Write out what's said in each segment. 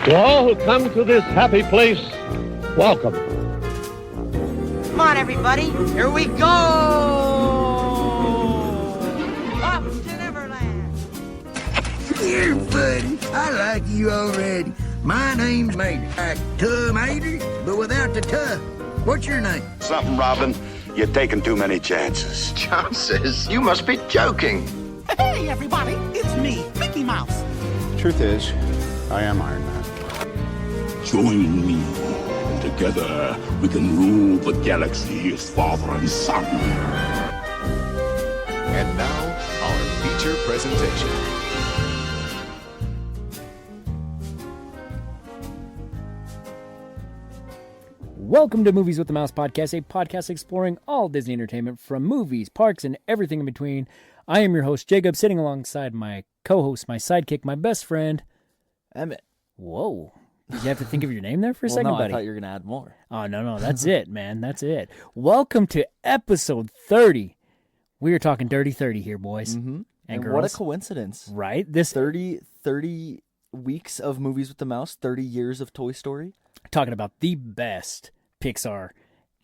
To all who come to this happy place, welcome. Come on, everybody. Here we go. Off to Neverland. You're funny. I like you already. My name's Mater. Like Mater, but without the tuh. What's your name? Something, Robin. You're taking too many chances. Chances? You must be joking. Hey, everybody, it's me, Mickey Mouse. Truth is, I am Iron Man. Join me. Together, we can rule the galaxy as father and son. And now, our feature presentation. Welcome to Movies with the Mouse podcast, a podcast exploring all Disney entertainment from movies, parks, and everything in between. I am your host, Jacob, sitting alongside my co-host, my sidekick, my best friend, Emmett. Whoa. Did you have to think of your name there for a second, no, buddy? I thought you were going to add more. Oh, no, that's it, man. That's it. Welcome to episode 30. We are talking Dirty 30 here, boys. Mm-hmm. And what a girls. coincidence. Right? This 30 weeks of Movies with the Mouse, 30 years of Toy Story. Talking about the best Pixar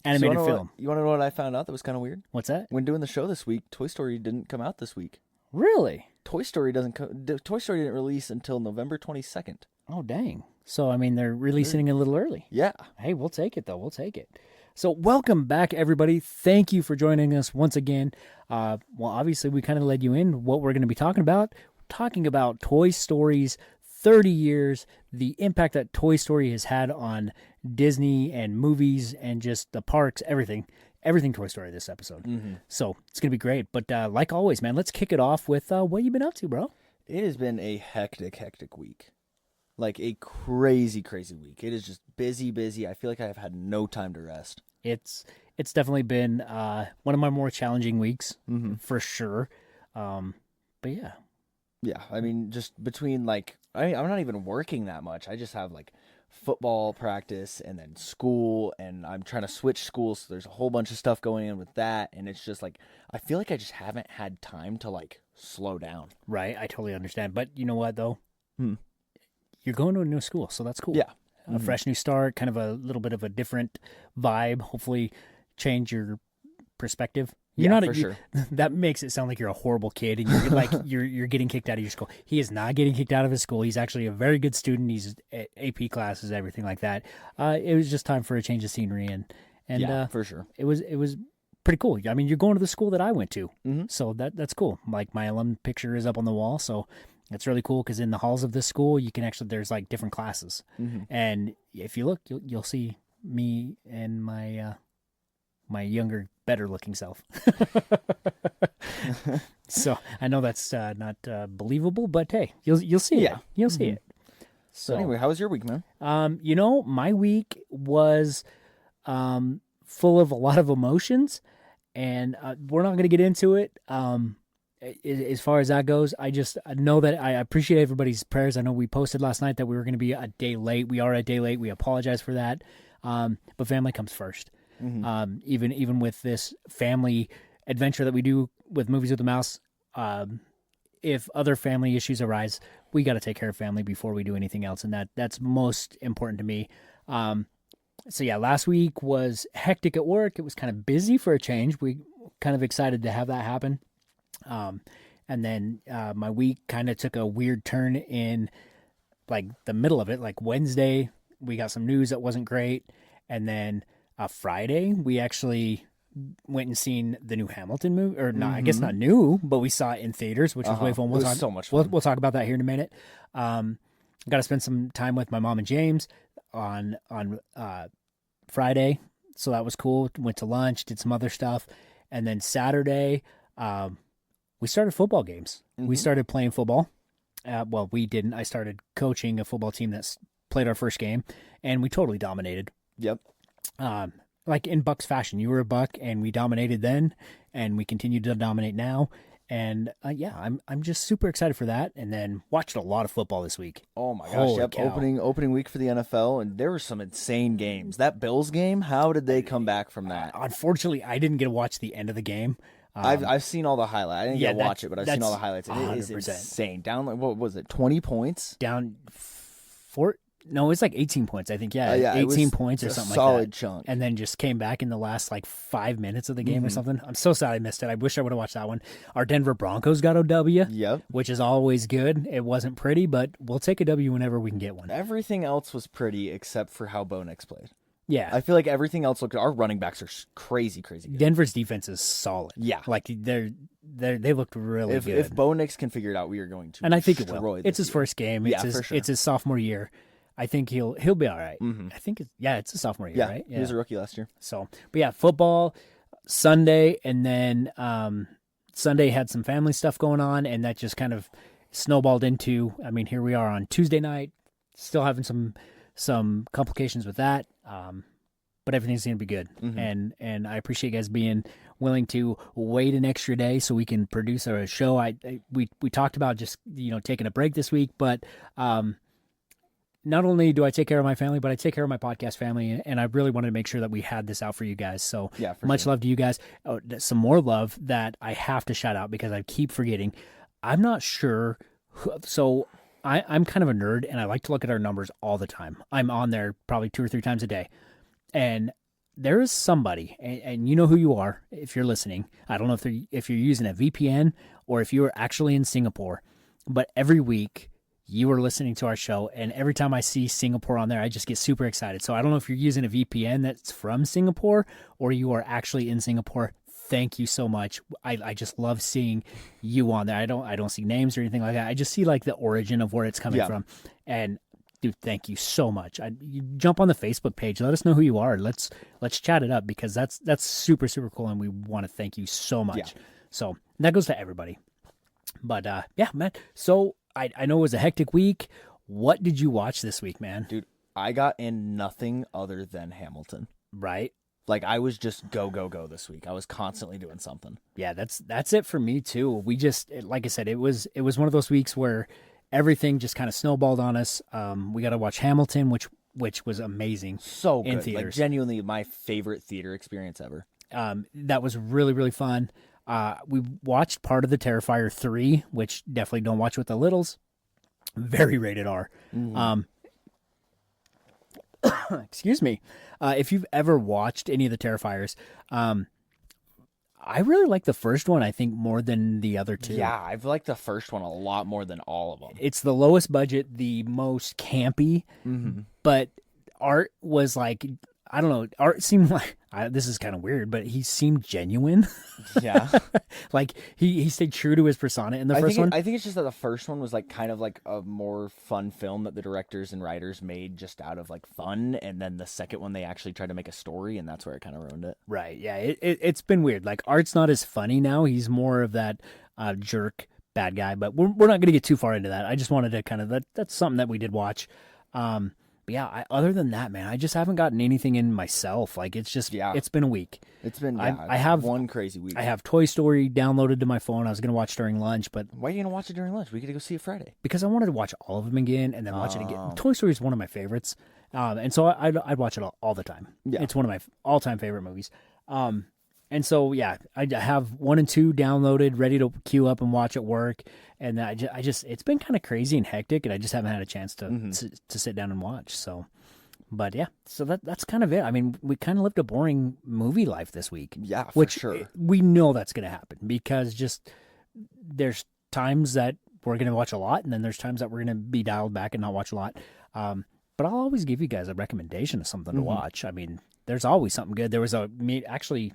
animated film. You want to know what I found out that was kind of weird? What's that? When doing the show this week, Toy Story didn't come out this week. Really? Toy Story didn't release until November 22nd. Oh, dang. So, I mean, they're releasing a little early. Yeah. Hey, we'll take it, though. We'll take it. So, welcome back, everybody. Thank you for joining us once again. Well, obviously, we kind of led you in what we're going to be talking about. Talking about Toy Story's 30 years, the impact that Toy Story has had on Disney and movies and just the parks, everything Toy Story this episode. Mm-hmm. So, it's going to be great. But like always, man, let's kick it off with what you been up to, bro? It has been a hectic week. Like a crazy week. It is just busy. I feel like I have had no time to rest. It's definitely been one of my more challenging weeks, for sure. But yeah. Yeah, I mean, just between I'm not even working that much. I just have like football practice and then school, and I'm trying to switch schools. So there's a whole bunch of stuff going on with that, and it's just like I feel like I just haven't had time to like slow down. Right, I totally understand. But you know what though? You're going to a new school, so that's cool. Yeah. A fresh new start, kind of a little bit of a different vibe. Hopefully change your perspective. For sure. That makes it sound like you're a horrible kid and you're like you're getting kicked out of your school. He is not getting kicked out of his school. He's actually a very good student. He's at AP classes, everything like that. It was just time for a change of scenery and for sure. It was pretty cool. I mean, you're going to the school that I went to. Mm-hmm. So that's cool. Like my alum picture is up on the wall, so it's really cool because in the halls of this school, you can actually, there's like different classes. Mm-hmm. And if you look, you'll see me and my younger, better looking self. So I know that's not believable, but hey, you'll see it. You'll see it. So anyway, how was your week, man? My week was full of a lot of emotions, and we're not going to get into it. As far as that goes, I know that I appreciate everybody's prayers. I know we posted last night that we were going to be a day late. We are a day late. We apologize for that. But family comes first. Mm-hmm. Even with this family adventure that we do with Movies with the Mouse, if other family issues arise, we got to take care of family before we do anything else. And that's most important to me. So yeah, last week was hectic at work. It was kind of busy for a change. We kind of excited to have that happen. And then my week kind of took a weird turn in like the middle of it. Like Wednesday, we got some news that wasn't great. And then Friday, we actually went and seen the new Hamilton movie. Or not, I guess not new, but we saw it in theaters, which was way fun. It was so much fun. We'll talk about that here in a minute. Got to spend some time with my mom and James on Friday. So that was cool. Went to lunch, did some other stuff. And then Saturday, we started football games. Mm-hmm. We started playing football. Well, we didn't. I started coaching a football team that's played our first game, and we totally dominated. Yep. Like in Bucks fashion. You were a Buck, and we dominated then, and we continue to dominate now. And I'm just super excited for that. And then watched a lot of football this week. Oh my gosh! Yep. Opening week for the NFL, and there were some insane games. That Bills game, how did they come back from that? Unfortunately, I didn't get to watch the end of the game. I've seen all the highlights. I didn't get to watch it, but I've seen all the highlights. And it is 100%. insane. Down, like, what was it, 20 points? Down No, it's like 18 points, I think. Yeah, Yeah, it 18 was points or a something like solid that. chunk. And then just came back in the last like 5 minutes of the game or something. I'm so sad I missed it. I wish I would have watched that one. Our Denver Broncos got a W, Yep. which is always good. It wasn't pretty, but we'll take a W whenever we can get one. Everything else was pretty except for how Bo Nix played. Yeah. I feel like everything else looked. Our running backs are crazy good. Denver's defense is solid. Yeah. Like they looked really good. If Bo Nix can figure it out, we are going to. And I think it destroy will. this It's his year. first game. Yeah, for sure. It's his sophomore year. I think he'll be all right. I think it's a sophomore year, Yeah, right? he was a rookie last year. So, but yeah, football Sunday, and then Sunday had some family stuff going on, and that just kind of snowballed into. I mean, here we are on Tuesday night, still having some complications with that, but everything's gonna be good. And I appreciate you guys being willing to wait an extra day so we can produce our show. We talked about just taking a break this week, but not only do I take care of my family, but I take care of my podcast family, and I really wanted to make sure that we had this out for you guys. So Yeah, for much sure. love to you guys. Oh, some more love that I have to shout out because I keep forgetting. I'm not sure. So I'm kind of a nerd, and I like to look at our numbers all the time. I'm on there probably 2 or 3 times a day. And there is somebody, and you know who you are if you're listening. I don't know if you're using a VPN or if you're actually in Singapore, but every week you are listening to our show, and every time I see Singapore on there, I just get super excited. So I don't know if you're using a VPN that's from Singapore or you are actually in Singapore. Thank you so much. I just love seeing you on there. I don't see names or anything like that. I just see like the origin of where it's coming from. And dude, thank you so much. You jump on the Facebook page. Let us know who you are. Let's chat it up because that's super, super cool. And we want to thank you so much. Yeah. So that goes to everybody. But yeah, man. So I know it was a hectic week. What did you watch this week, man? Dude, I got in nothing other than Hamilton. Right? Like I was just go this week. I was constantly doing something. Yeah, that's it for me too. We just, like I said, it was one of those weeks where everything just kind of snowballed on us. We got to watch Hamilton, which was amazing. So in good. theaters. Like genuinely my favorite theater experience ever. That was really, really fun. We watched part of the Terrifier 3, which definitely don't watch with the littles. Very rated R. Excuse me. If you've ever watched any of the Terrifiers, I really like the first one, I think, more than the other two. Yeah, I've liked the first one a lot more than all of them. It's the lowest budget, the most campy, but art was like, I don't know, art seemed like, this is kind of weird, but he seemed genuine. Yeah. Like he stayed true to his persona in the first one. I think it's just that the first one was like kind of like a more fun film that the directors and writers made just out of like fun, and then the second one they actually tried to make a story, and that's where it kind of ruined it. Right, yeah, it's been weird. Like art's not as funny now. He's more of that jerk bad guy, but we're not going to get too far into that. I just wanted to kind of, that's something that we did watch. But yeah, other than that, man, I just haven't gotten anything in myself. Like it's just, it's been a week. It's been, I have one crazy week. I have Toy Story downloaded to my phone. I was going to watch during lunch, but why are you going to watch it during lunch? We get to go see it Friday. Because I wanted to watch all of them again and then watch it again. Toy Story is one of my favorites. And so I'd watch it all the time. Yeah. It's one of my all-time favorite movies. And so, yeah, I have 1 and 2 downloaded, ready to queue up and watch at work. And I just it's been kind of crazy and hectic, and I just haven't had a chance to sit down and watch. So, but yeah, so that's kind of it. I mean, we kind of lived a boring movie life this week. Yeah, for which sure. We know that's going to happen because just there's times that we're going to watch a lot, and then there's times that we're going to be dialed back and not watch a lot. But I'll always give you guys a recommendation of something to watch. I mean, there's always something good. There was actually,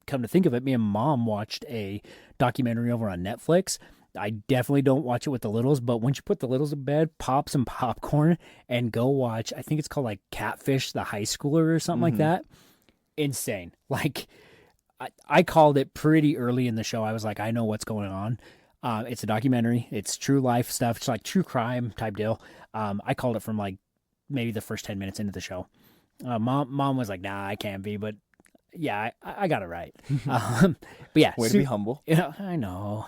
come to think of it, me and Mom watched a documentary over on Netflix. I definitely don't watch it with the littles, but once you put the littles to bed, pop some popcorn and go watch, I think it's called like Catfish, the High Schooler or something like that. Insane. Like I called it pretty early in the show. I was like, I know what's going on. It's a documentary. It's true life stuff. It's like true crime type deal. I called it from like maybe the first 10 minutes into the show. Mom was like, nah, I can't be, but yeah, I got it right. But yeah. Way to be humble. Yeah, I know.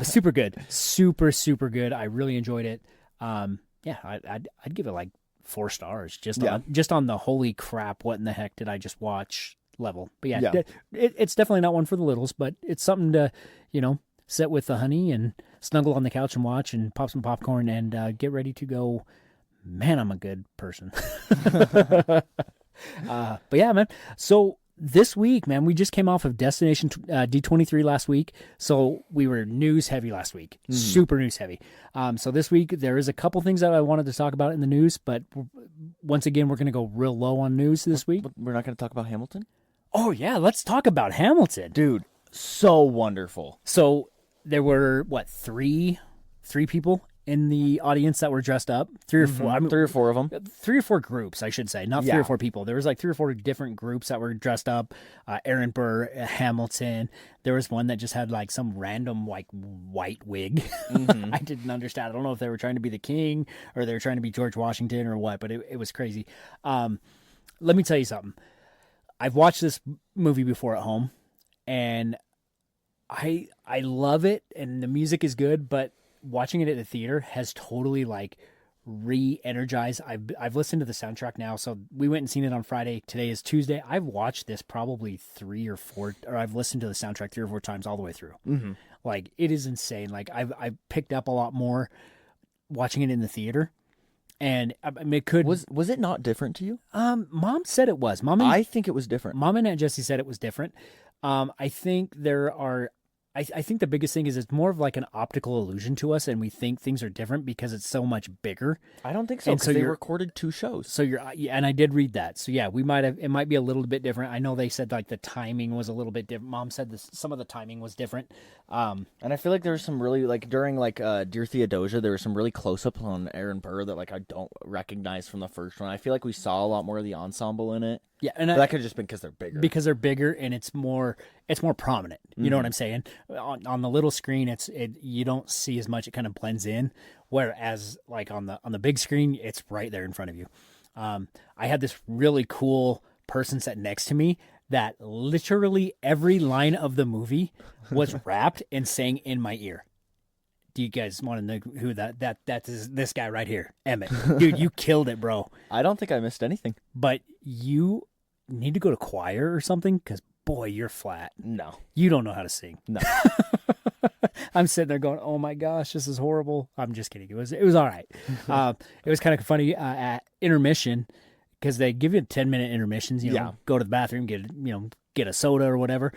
Super good. Super, super good. I really enjoyed it. Yeah, I'd give it like 4 stars just on the holy crap, what in the heck did I just watch level. But yeah, it's definitely not one for the littles, but it's something to, sit with the honey and snuggle on the couch and watch and pop some popcorn and get ready to go man, I'm a good person. But yeah, man. So this week, man, we just came off of Destination D23 last week. So we were news heavy last week, super news heavy. So this week there is a couple things that I wanted to talk about in the news, but once again, we're going to go real low on news this week. We're not going to talk about Hamilton? Oh yeah, let's talk about Hamilton. Dude, so wonderful. So there were, three people in the audience that were dressed up? Three or four? I mean, 3 or 4 of them. 3 or 4 groups, I should say. Not 3 or 4 people. There was 3 or 4 different groups that were dressed up. Aaron Burr, Hamilton. There was one that just had some random white wig. I didn't understand. I don't know if they were trying to be the king or they were trying to be George Washington or what, but it was crazy. Let me tell you something. I've watched this movie before at home, and I love it, and the music is good, but watching it at the theater has totally re-energized. I've listened to the soundtrack now, so we went and seen it on Friday. Today is Tuesday. I've watched this probably 3 or 4, or I've listened to the soundtrack 3 or 4 times all the way through. It is insane. I've picked up a lot more watching it in the theater. And I mean, it could was it not different to you? Mom said it was. I think it was different. Mom and Aunt Jessie said it was different. I think there are. I think the biggest thing is it's more of an optical illusion to us, and we think things are different because it's so much bigger. I don't think so. And so they recorded 2 shows. So and I did read that. So yeah, it might be a little bit different. I know they said the timing was a little bit different. Mom said some of the timing was different. And I feel like there was some really during Dear Theodosia, there was some really close up on Aaron Burr that I don't recognize from the first one. I feel like we saw a lot more of the ensemble in it. Yeah, and that could have just been because they're bigger. Because they're bigger and it's more prominent. You know what I'm saying? On the little screen, you don't see as much. It kind of blends in. Whereas on the big screen, it's right there in front of you. I had this really cool person sat next to me that literally every line of the movie was rapped and sang in my ear. Do you guys want to know who that is? This guy right here, Emmett. Dude, you killed it, bro. I don't think I missed anything. But you need to go to choir or something, because boy, you're flat. No, you don't know how to sing. No. I'm sitting there going, "Oh my gosh, this is horrible." I'm just kidding. It was all right. It was kind of funny at intermission, because they give you 10-minute intermissions. Go to the bathroom, get a soda or whatever.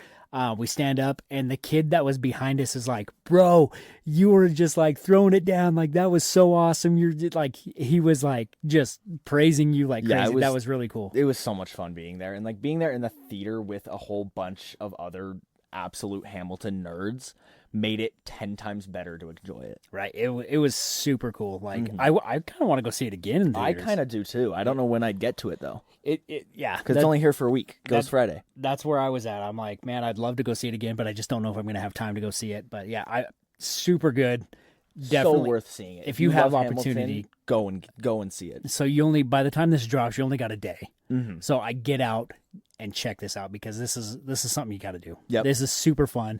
We stand up, and the kid that was behind us is like, "Bro, you were just throwing it down. That was so awesome." You're he was just praising you crazy. That was really cool. It was so much fun being there, and being there in the theater with a whole bunch of other absolute Hamilton nerds made it 10 times better to enjoy it. Right. It was super cool. I kind of want to go see it again in theaters. I kind of do too. I don't know when I'd get to it though. Yeah. Because it's only here for a week. Goes Friday. That's where I was at. I'm like, man, I'd love to go see it again, but I just don't know if I'm going to have time to go see it. But yeah, super good. Definitely so worth seeing it. If you have opportunity, Hamilton, go and see it. So by the time this drops, you only got a day. So I get out and check this out, because this is something you got to do. Yep. This is super fun.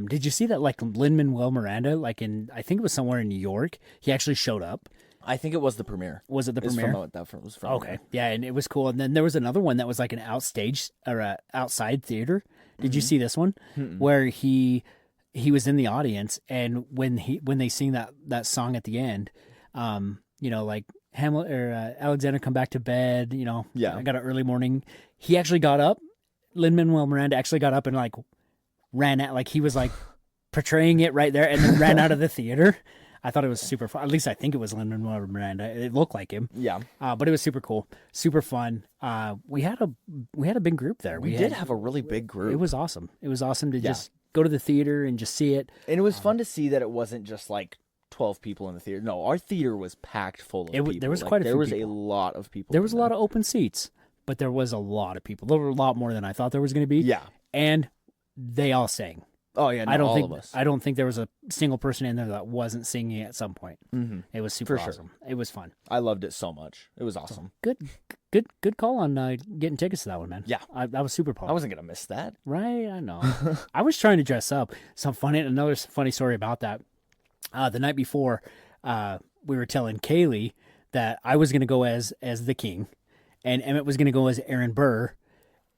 Did you see that Lin-Manuel Miranda, I think it was somewhere in New York, he actually showed up? I think it was the premiere. Was it the premiere? That was from. Okay. Yeah, and it was cool. And then there was another one that was an outstage or outside theater. Did you see this one? Where he was in the audience, and when they sing that song at the end, Hamlet or Alexander come back to bed, I got an early morning. He actually got up. Lin-Manuel Miranda actually got up and ran out, he was portraying it right there, and then ran out of the theater. I thought it was super fun. At least I think it was Lin-Manuel Miranda. It looked like him. Yeah. But it was super cool, super fun. We had a big group there. We did have a really big group. It was awesome. It was awesome to just go to the theater and just see it. And it was fun to see that it wasn't just 12 people in the theater. No, our theater was packed full of people. There was quite a few people. There was a lot of people. There was a lot of open seats, but there was a lot of people. There were a lot more than I thought there was going to be. Yeah. And they all sang. Oh yeah, all of us. I don't think there was a single person in there that wasn't singing at some point. It was super awesome. Sure. It was fun. I loved it so much. It was awesome. So, good call on getting tickets to that one, man. Yeah, I was super pumped. I wasn't gonna miss that. Right, I know. I was trying to dress up. Another funny story about that. The night before, we were telling Kaylee that I was gonna go as the king, and Emmett was gonna go as Aaron Burr.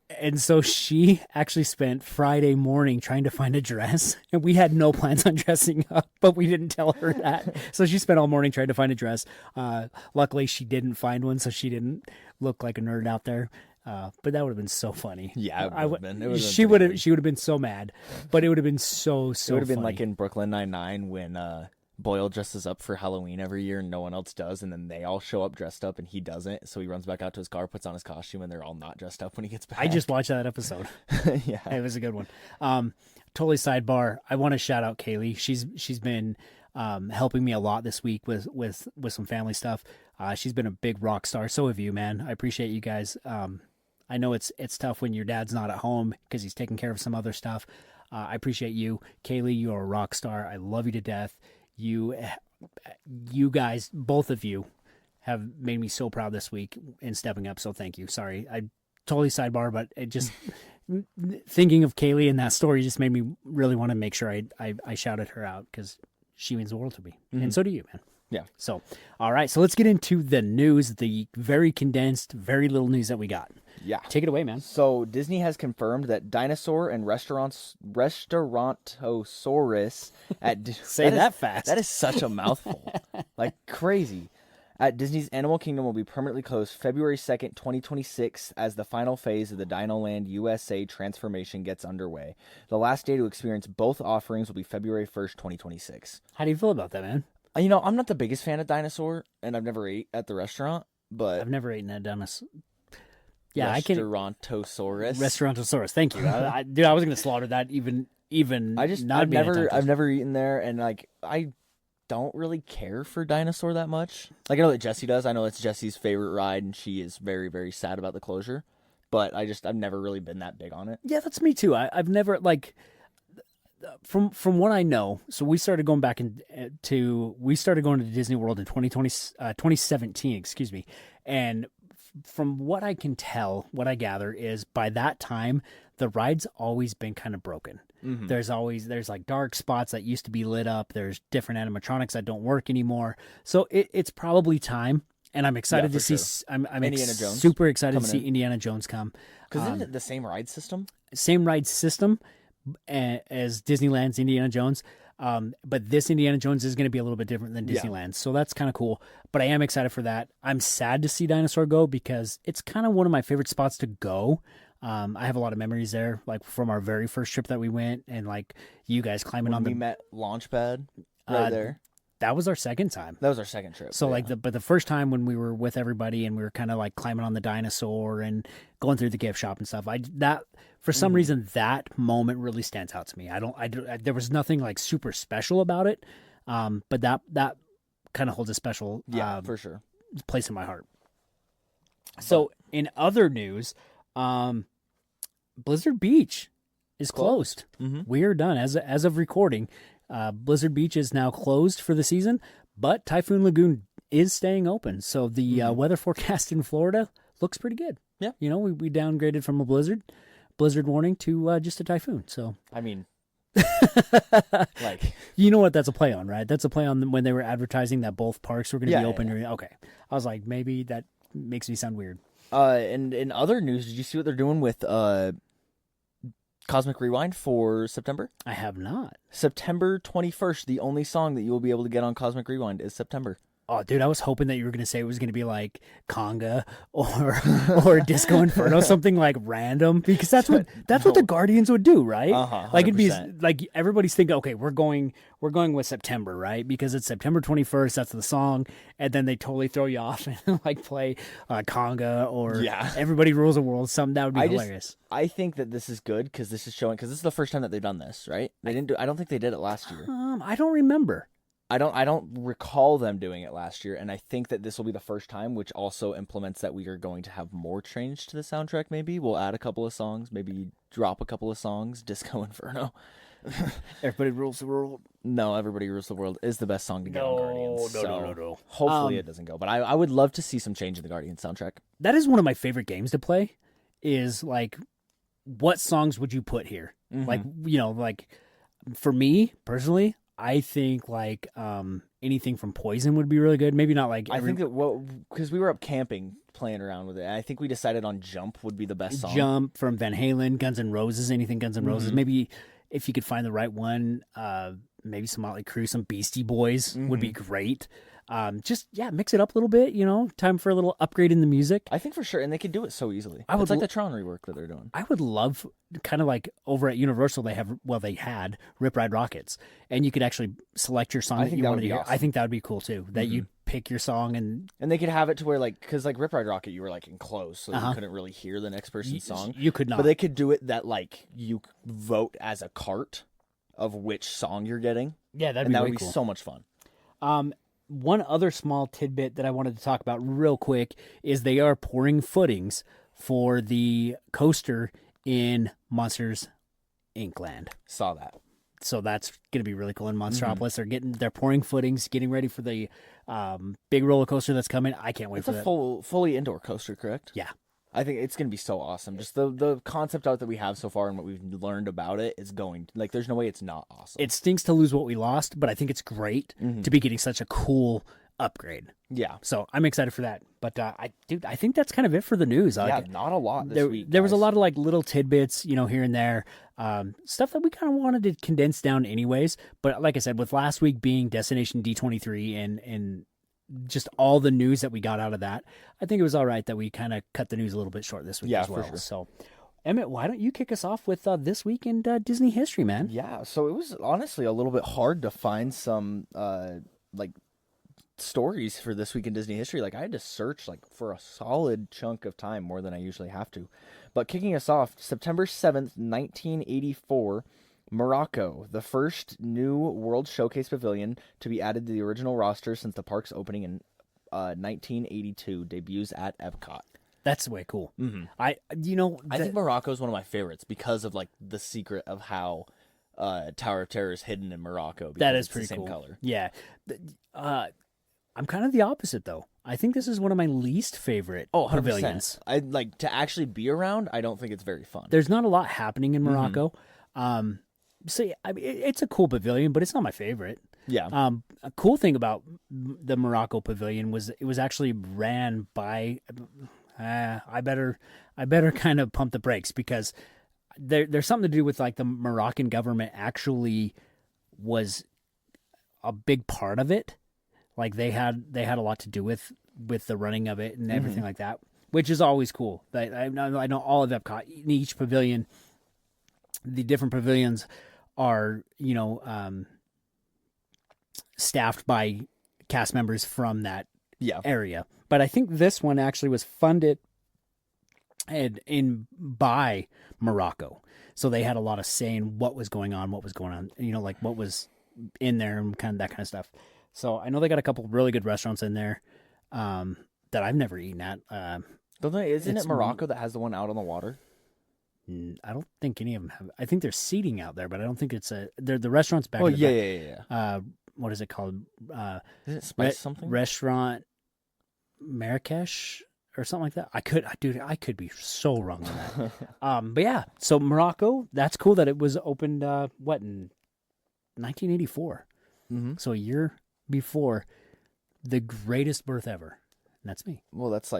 And so she actually spent Friday morning trying to find a dress, and we had no plans on dressing up, but we didn't tell her that. So she spent all morning trying to find a dress. Luckily, she didn't find one, so she didn't look like a nerd out there. But that would have been so funny. Yeah, it would have been. She would have been so mad, but it would have been so It would have been funny. like in Brooklyn Nine-Nine when Boyle dresses up for Halloween every year and no one else does, and then they all show up dressed up and he doesn't. So he runs back out to his car, puts on his costume, and they're all not dressed up when he gets back. I just watched that episode. Yeah, it was a good one. Totally sidebar. I want to shout out Kaylee. She's been helping me a lot this week with some family stuff. She's been a big rock star. So have you, man. I appreciate you guys. I know it's tough when your dad's not at home because he's taking care of some other stuff. I appreciate you, Kaylee. You're a rock star. I love you to death. You guys, both of you, have made me so proud this week in stepping up. So thank you. Sorry, I totally sidebar, but it just thinking of Kaylee and that story just made me really want to make sure I shouted her out because she means the world to me, and so do you, man. Yeah. So, all right. So let's get into the news, the very condensed, very little news that we got. Yeah. Take it away, man. So Disney has confirmed that dinosaur and restaurantosaurus at Say that fast. That is such a mouthful. Like crazy. At Disney's Animal Kingdom will be permanently closed February 2nd, 2026 as the final phase of the Dinoland USA transformation gets underway. The last day to experience both offerings will be February 1st, 2026. How do you feel about that, man? You know, I'm not the biggest fan of dinosaur, and I've never ate at the restaurant, but I've never eaten at dinosaur. Yeah, I can. Restaurantosaurus. Thank you, dude. I was gonna slaughter that even. I've never eaten there, and like I don't really care for dinosaur that much. Like I know that Jessie does. I know it's Jessie's favorite ride, and she is very, very sad about the closure. But I've never really been that big on it. Yeah, that's me too. I've never like. From what I know, so we started going back we started going to Disney World in 2017, excuse me. And from what I can tell, what I gather is by that time, the ride's always been kind of broken. Mm-hmm. There's like dark spots that used to be lit up. There's different animatronics that don't work anymore. So it's probably time. And I'm excited to see, sure. I'm Indiana Jones super excited to see Indiana Jones come. Because isn't it the same ride system? Same ride system as Disneyland's Indiana Jones. But this Indiana Jones is going to be a little bit different than Disneyland. So that's kind of cool. But I am excited for that. I'm sad to see Dinosaur go because it's kind of one of my favorite spots to go. I have a lot of memories there, like from our very first trip that we went and like you guys climbing we met Launchpad right there. That was our second time. That was our second trip. So but the first time when we were with everybody and we were kind of like climbing on the dinosaur and going through the gift shop and stuff, for some reason that moment really stands out to me. There was nothing like super special about it. But that kind of holds a special, for sure, place in my heart. So in other news, Blizzard Beach is closed. Mm-hmm. We are done as of recording. Blizzard Beach is now closed for the season, but Typhoon Lagoon is staying open. So the weather forecast in Florida looks pretty good. Yeah. You know, we downgraded from a blizzard warning to just a typhoon. So, I mean, like, you know what that's a play on, right? That's a play on when they were advertising that both parks were going to be open. Yeah. Okay. I was like, maybe that makes me sound weird. And in other news, did you see what they're doing with, Cosmic Rewind for September? I have not. September 21st, the only song that you will be able to get on Cosmic Rewind is September. Oh, dude, I was hoping that you were going to say it was going to be like Conga or Disco Inferno, something like random, because that's what the Guardians would do, right? 100%. Like it'd be like everybody's thinking, okay, we're going with September, right? Because it's September 21st, that's the song, and then they totally throw you off and like play Conga or Everybody Rules the World. Something that would be hilarious. I think that this is good because this is showing because this is the first time that they've done this, right? They didn't do. I don't think they did it last year. I don't remember. I don't recall them doing it last year, and I think that this will be the first time, which also implements that we are going to have more change to the soundtrack. Maybe we'll add a couple of songs, maybe drop a couple of songs. Disco Inferno. Everybody Rules the World. No, Everybody Rules the World is the best song to get on Guardians. No. Hopefully it doesn't go, but I would love to see some change in the Guardians soundtrack. That is one of my favorite games to play. Is like, what songs would you put here? Mm-hmm. Like, you know, like for me personally, I think like anything from Poison would be really good. Maybe not like I think that because we were up camping playing around with it. I think we decided on Jump would be the best song. Jump from Van Halen, Guns N' Roses, anything Guns N' Roses. Maybe if you could find the right one, maybe some Motley Crue, some Beastie Boys would be great. Just mix it up a little bit. Time for a little upgrade in the music. I think for sure, and they could do it so easily. It's like the Tron rework that they're doing. I would love, kind of like over at Universal, they had Rip Ride Rockets, and you could actually select your song that you wanted to hear. Awesome. I think that would be cool too. That you pick your song and they could have it to where because Rip Ride Rocket, you were like enclosed, so you couldn't really hear the next person's song. You could not, but they could do it that you vote as a cart of which song you're getting. Yeah, that would be be cool. So much fun. One other small tidbit that I wanted to talk about real quick is they are pouring footings for the coaster in Monsters Inc. land. Saw that. So that's going to be really cool in Monstropolis. They're pouring footings, getting ready for the big roller coaster that's coming. I can't wait for that. It's a fully indoor coaster, correct? Yeah. I think it's going to be so awesome. Just the concept art that we have so far and what we've learned about it is going, there's no way it's not awesome. It stinks to lose what we lost, but I think it's great to be getting such a cool upgrade. Yeah. So I'm excited for that. But I think that's kind of it for the news. Not a lot this week. There was a lot of little tidbits, here and there, stuff that we kind of wanted to condense down anyways. But like I said, with last week being Destination D23 and just all the news that we got out of that, I think it was all right that we kind of cut the news a little bit short this week as well. For sure. So, Emmett, why don't you kick us off with this week in Disney history, man? Yeah, so it was honestly a little bit hard to find some stories for this week in Disney history. I had to search for a solid chunk of time, more than I usually have to. But kicking us off, September 7th, 1984, Morocco, the first new World Showcase Pavilion to be added to the original roster since the park's opening in 1982, debuts at Epcot. That's way cool. Mm-hmm. I think Morocco is one of my favorites because of the secret of how Tower of Terror is hidden in Morocco. That is it's pretty the same cool. color. Yeah. I'm kind of the opposite though. I think this is one of my least favorite pavilions. I to actually be around. I don't think it's very fun. There's not a lot happening in Morocco. So yeah, I mean, it's a cool pavilion, but it's not my favorite. Yeah. A cool thing about the Morocco pavilion was it was actually ran by. I better kind of pump the brakes because there's something to do with the Moroccan government actually was a big part of it. They had a lot to do with the running of it and everything like that, which is always cool. I know all of Epcot, in each pavilion, the different pavilions are, staffed by cast members from that area. But I think this one actually was funded by Morocco. So they had a lot of say in what was going on, what was in there and that kind of stuff. So I know they got a couple of really good restaurants in there that I've never eaten at. Isn't it Morocco that has the one out on the water? I don't think any of them have. I think there's seating out there, but I don't think it's the restaurant's back. Oh, in the yeah. back. What is it called? Is it Spice something? Restaurant Marrakesh or something like that. I could be so wrong on that. But yeah, so Morocco, that's cool that it was opened, in 1984. Mm-hmm. So a year before the greatest birth ever. And that's me. Well, that's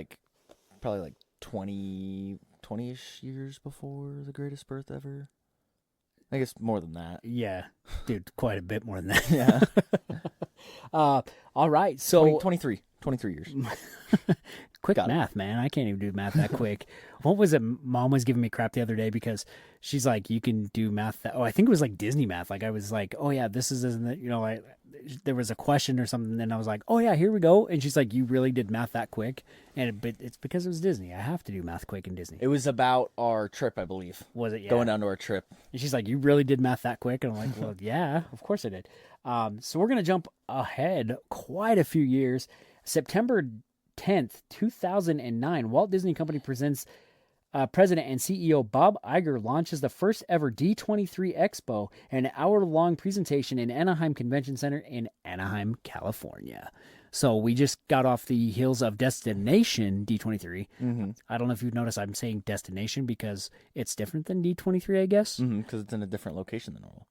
probably 20-ish years before the greatest birth ever. I guess more than that. Yeah, dude, quite a bit more than that. Yeah. All right, so 23 years. Quick math, man. I can't even do math that quick. What was it? Mom was giving me crap the other day because she's like, you can do math. I think it was Disney math. I was like, oh yeah, this isn't it? There was a question or something. And I was like, oh yeah, here we go. And she's like, you really did math that quick? But it's because it was Disney. I have to do math quick in Disney. It was about our trip, I believe. Was it? Yeah. Going down to our trip. And she's like, you really did math that quick? And I'm like, well, yeah, of course I did. So we're going to jump ahead quite a few years. September 10th, 2009, Walt Disney Company presents President and CEO Bob Iger launches the first ever D23 Expo, an hour-long presentation in Anaheim Convention Center in Anaheim, California. So we just got off the heels of Destination D23. Mm-hmm. I don't know if you've noticed I'm saying Destination because it's different than D23, I guess. Because it's in a different location than normal.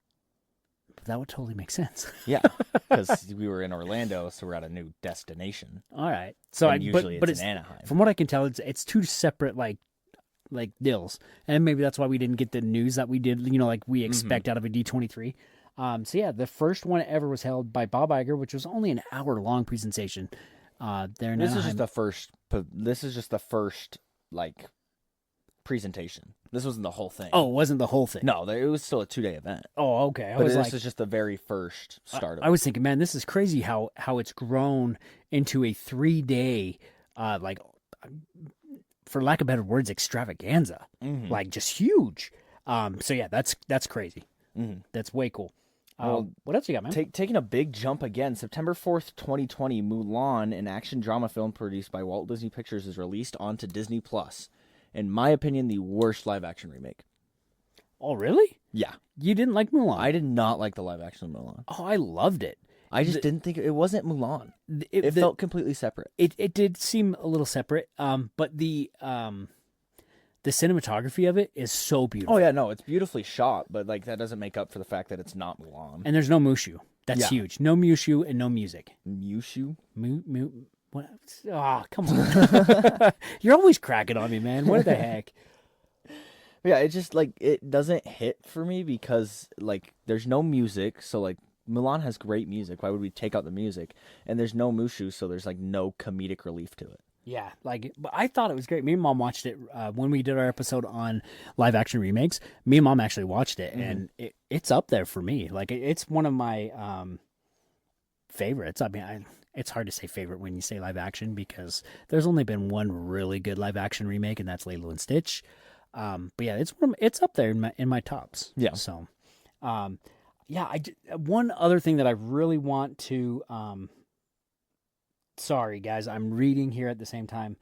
that would totally make sense. Yeah, because we were in Orlando, so we're at a new destination. All right. So usually but it's in Anaheim. From what I can tell, it's two separate like deals, and maybe that's why we didn't get the news that we did. Like we expect out of a D23. So yeah, the first one ever was held by Bob Iger, which was only an hour-long presentation. There in This Anaheim. This is just the first like presentation. This wasn't the whole thing. Oh, it wasn't the whole thing. No, it was still a 2-day event. Oh, okay. But this is just the very first start of it. I was thinking, man, this is crazy how it's grown into a 3-day, like, for lack of better words, extravaganza. Like, just huge. So yeah, that's crazy. That's way cool. Well, what else you got, man? Taking a big jump again, September 4th, 2020, Mulan, an action drama film produced by Walt Disney Pictures, is released onto Disney+. In my opinion, the worst live-action remake. Oh, really? Yeah. You didn't like Mulan? I did not like the live-action Mulan. Oh, I loved it. I just didn't think it wasn't Mulan. It felt completely separate. It did seem a little separate, but the cinematography of it is so beautiful. Oh, yeah, no, it's beautifully shot, but like that doesn't make up for the fact that it's not Mulan. And there's no Mushu. That's huge. No Mushu and no music. Mushu? What? Oh, come on. You're always cracking on me, man. What the heck? Yeah, it just like it doesn't hit for me because like there's no music, so like Mulan has great music. Why would we take out the music? And there's no Mushu, so there's like no comedic relief to it. Yeah, like, but I thought it was great. Me and Mom watched it when we did our episode on live action remakes. Me and Mom actually watched it, and it's up there for me. Like, it's one of my favorites. I mean, it's hard to say favorite when you say live action because there's only been one really good live action remake, and that's Lilo and Stitch. But yeah, it's up there in my tops. Yeah. So, yeah, one other thing that I really want to. Sorry, guys, I'm reading here at the same time.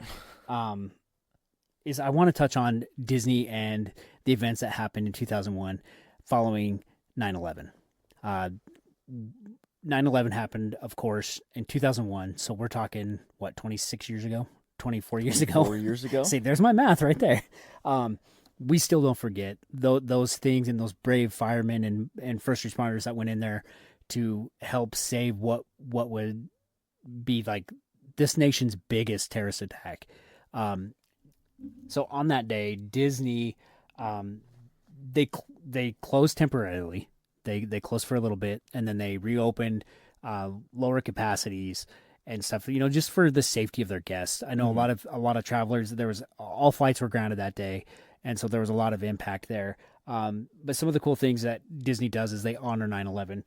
Is I want to touch on Disney and the events that happened in 2001 following 9/11. 9/11 happened, of course, in 2001. So we're talking, 26 years ago? 24 years ago? 4 years ago? See, there's my math right there. We still don't forget those things and those brave firemen and first responders that went in there to help save what would be like this nation's biggest terrorist attack. So on that day, Disney, they closed temporarily. They closed for a little bit, and then they reopened, lower capacities and stuff. Just for the safety of their guests. I know a lot of travelers. All flights were grounded that day, and so there was a lot of impact there. But some of the cool things that Disney does is they honor 9/11.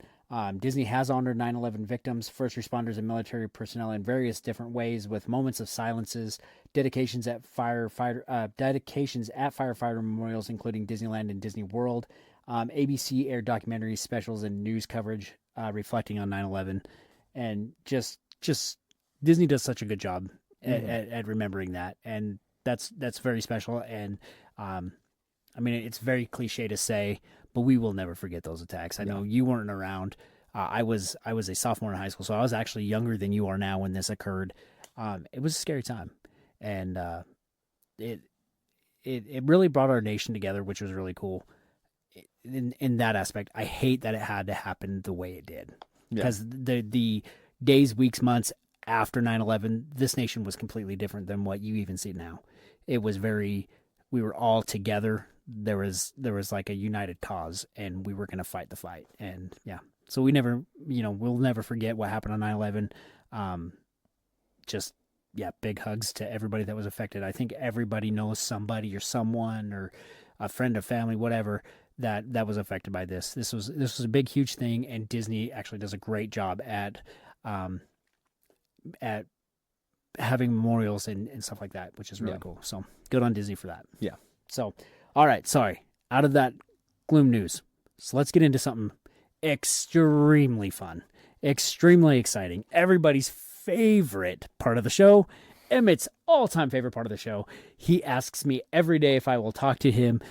Disney has honored 9/11 victims, first responders, and military personnel in various different ways with moments of silences, dedications at firefighter memorials, including Disneyland and Disney World. ABC aired documentaries, specials, and news coverage reflecting on 9/11. And just Disney does such a good job at remembering that. And that's very special. And I mean, it's very cliche to say, but we will never forget those attacks. I know you weren't around. I was a sophomore in high school, so I was actually younger than you are now when this occurred. It was a scary time, and it really brought our nation together, which was really cool. In that aspect, I hate that it had to happen the way it did, because the days, weeks, months after 9/11, this nation was completely different than what you even see now. It was we were all together. There was like a united cause, and we were going to fight the fight. And yeah, so we never, we'll never forget what happened on 9/11. Big hugs to everybody that was affected. I think everybody knows somebody or someone or a friend or family, whatever, that was affected by this. This was a big, huge thing, and Disney actually does a great job at having memorials and stuff like that, which is really cool. So good on Disney for that. Yeah. So, all right, sorry. Out of that gloom news, so let's get into something extremely fun, extremely exciting. Everybody's favorite part of the show, Emmett's all-time favorite part of the show. He asks me every day if I will talk to him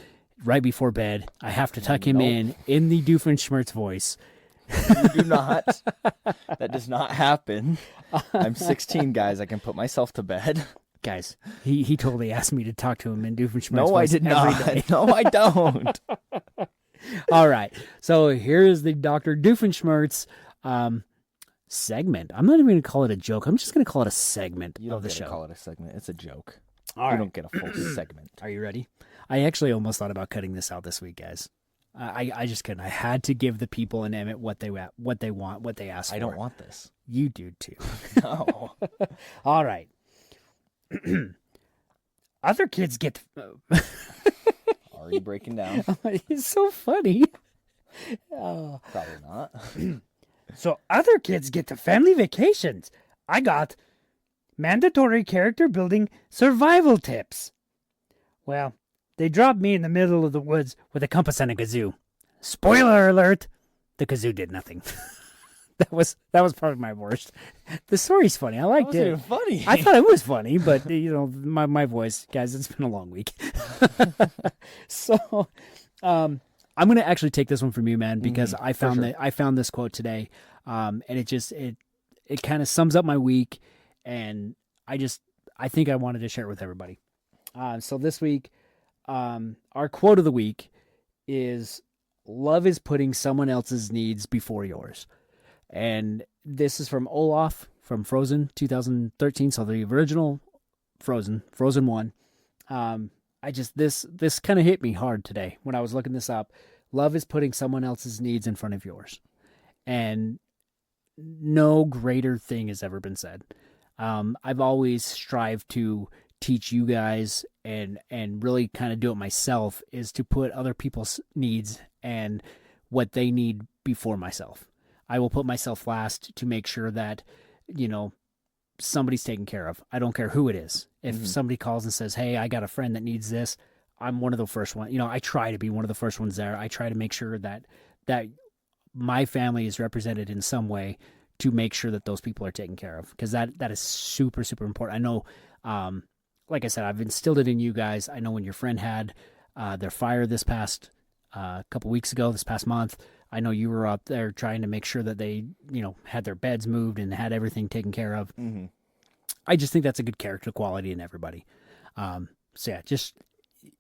right before bed. I have to tuck him in the Doofenshmirtz voice. You do not. That does not happen. I'm 16, guys. I can put myself to bed. Guys, he totally asked me to talk to him in Doofenshmirtz No, I voice did every not. day. No, I don't. All right. So here's the Dr. Doofenshmirtz segment. I'm not even going to call it a joke. I'm just going to call it a segment You don't of the get to show. call it a segment. It's a joke. All You right. don't get a full segment. Are you ready? I actually almost thought about cutting this out this week, guys. I just couldn't. I had to give the people in Emmett what they want, what they asked for. I don't want this. You do too. No. All right. Other kids get. Already breaking down. It's so funny. Probably not. So other kids get to family vacations. I got mandatory character building survival tips. Well, they dropped me in the middle of the woods with a compass and a kazoo. Spoiler alert, the kazoo did nothing. That was probably my worst. The story's funny. I liked it. Even funny. I thought it was funny, but my voice, guys, it's been a long week. So, I'm gonna actually take this one from you, man, because I found this quote today, and it kind of sums up my week, and I think I wanted to share it with everybody. So this week, our quote of the week is, "Love is putting someone else's needs before yours." And this is from Olaf from Frozen 2013. So the original Frozen 1. This kind of hit me hard today when I was looking this up. Love is putting someone else's needs in front of yours. And no greater thing has ever been said. I've always strived to teach you guys and really kind of do it myself, is to put other people's needs and what they need before myself. I will put myself last to make sure that, somebody's taken care of. I don't care who it is. If somebody calls and says, "Hey, I got a friend that needs this," I'm one of the first ones. I try to be one of the first ones there. I try to make sure that my family is represented in some way to make sure that those people are taken care of, because that is super, super important. I know, like I said, I've instilled it in you guys. I know when your friend had their fire this past couple weeks ago, this past month, I know you were up there trying to make sure that they, had their beds moved and had everything taken care of. Mm-hmm. I just think that's a good character quality in everybody. So yeah, just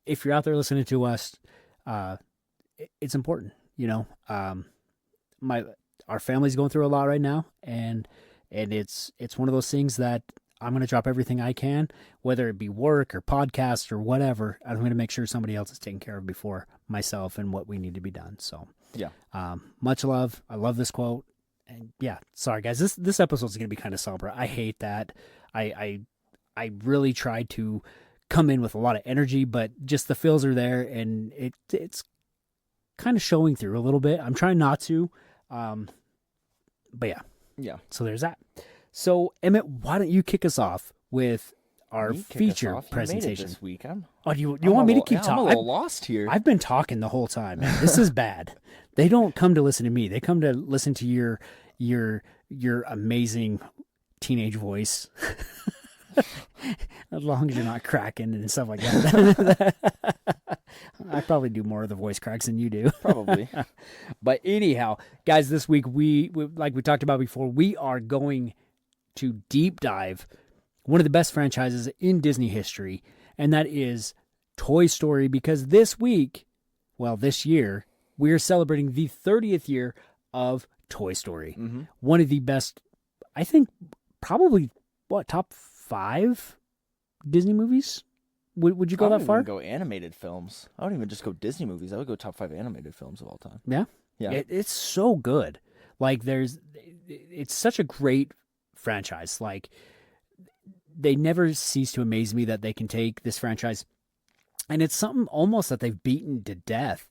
if you're out there listening to us, it's important. Our family's going through a lot right now, and it's one of those things that I'm going to drop everything I can, whether it be work or podcast or whatever. I'm going to make sure somebody else is taken care of before myself and what we need to be done. So yeah, much love. I love this quote. And yeah, sorry guys, this episode is going to be kind of somber. I hate that. I really tried to come in with a lot of energy, but just the feels are there, and it's kind of showing through a little bit. I'm trying not to, but yeah. So there's that. So Emmett, why don't you kick us off with our feature presentation? You made it this week. You want me to keep talking? I'm a little lost here. I've been talking the whole time, man. This is bad. They don't come to listen to me. They come to listen to your amazing teenage voice. As long as you're not cracking and stuff like that. I probably do more of the voice cracks than you do. Probably. But anyhow, guys, this week we like we talked about before, we are going to deep dive one of the best franchises in Disney history, and that is Toy Story, because this year, we are celebrating the 30th year of Toy Story. Mm-hmm. One of the best, I think, probably, top 5 Disney movies? Would you go that far? I wouldn't even go animated films. I wouldn't even just go Disney movies. I would go top 5 animated films of all time. Yeah? Yeah. It's so good. Like, it's such a great franchise. Like, they never cease to amaze me that they can take this franchise, and it's something almost that they've beaten to death,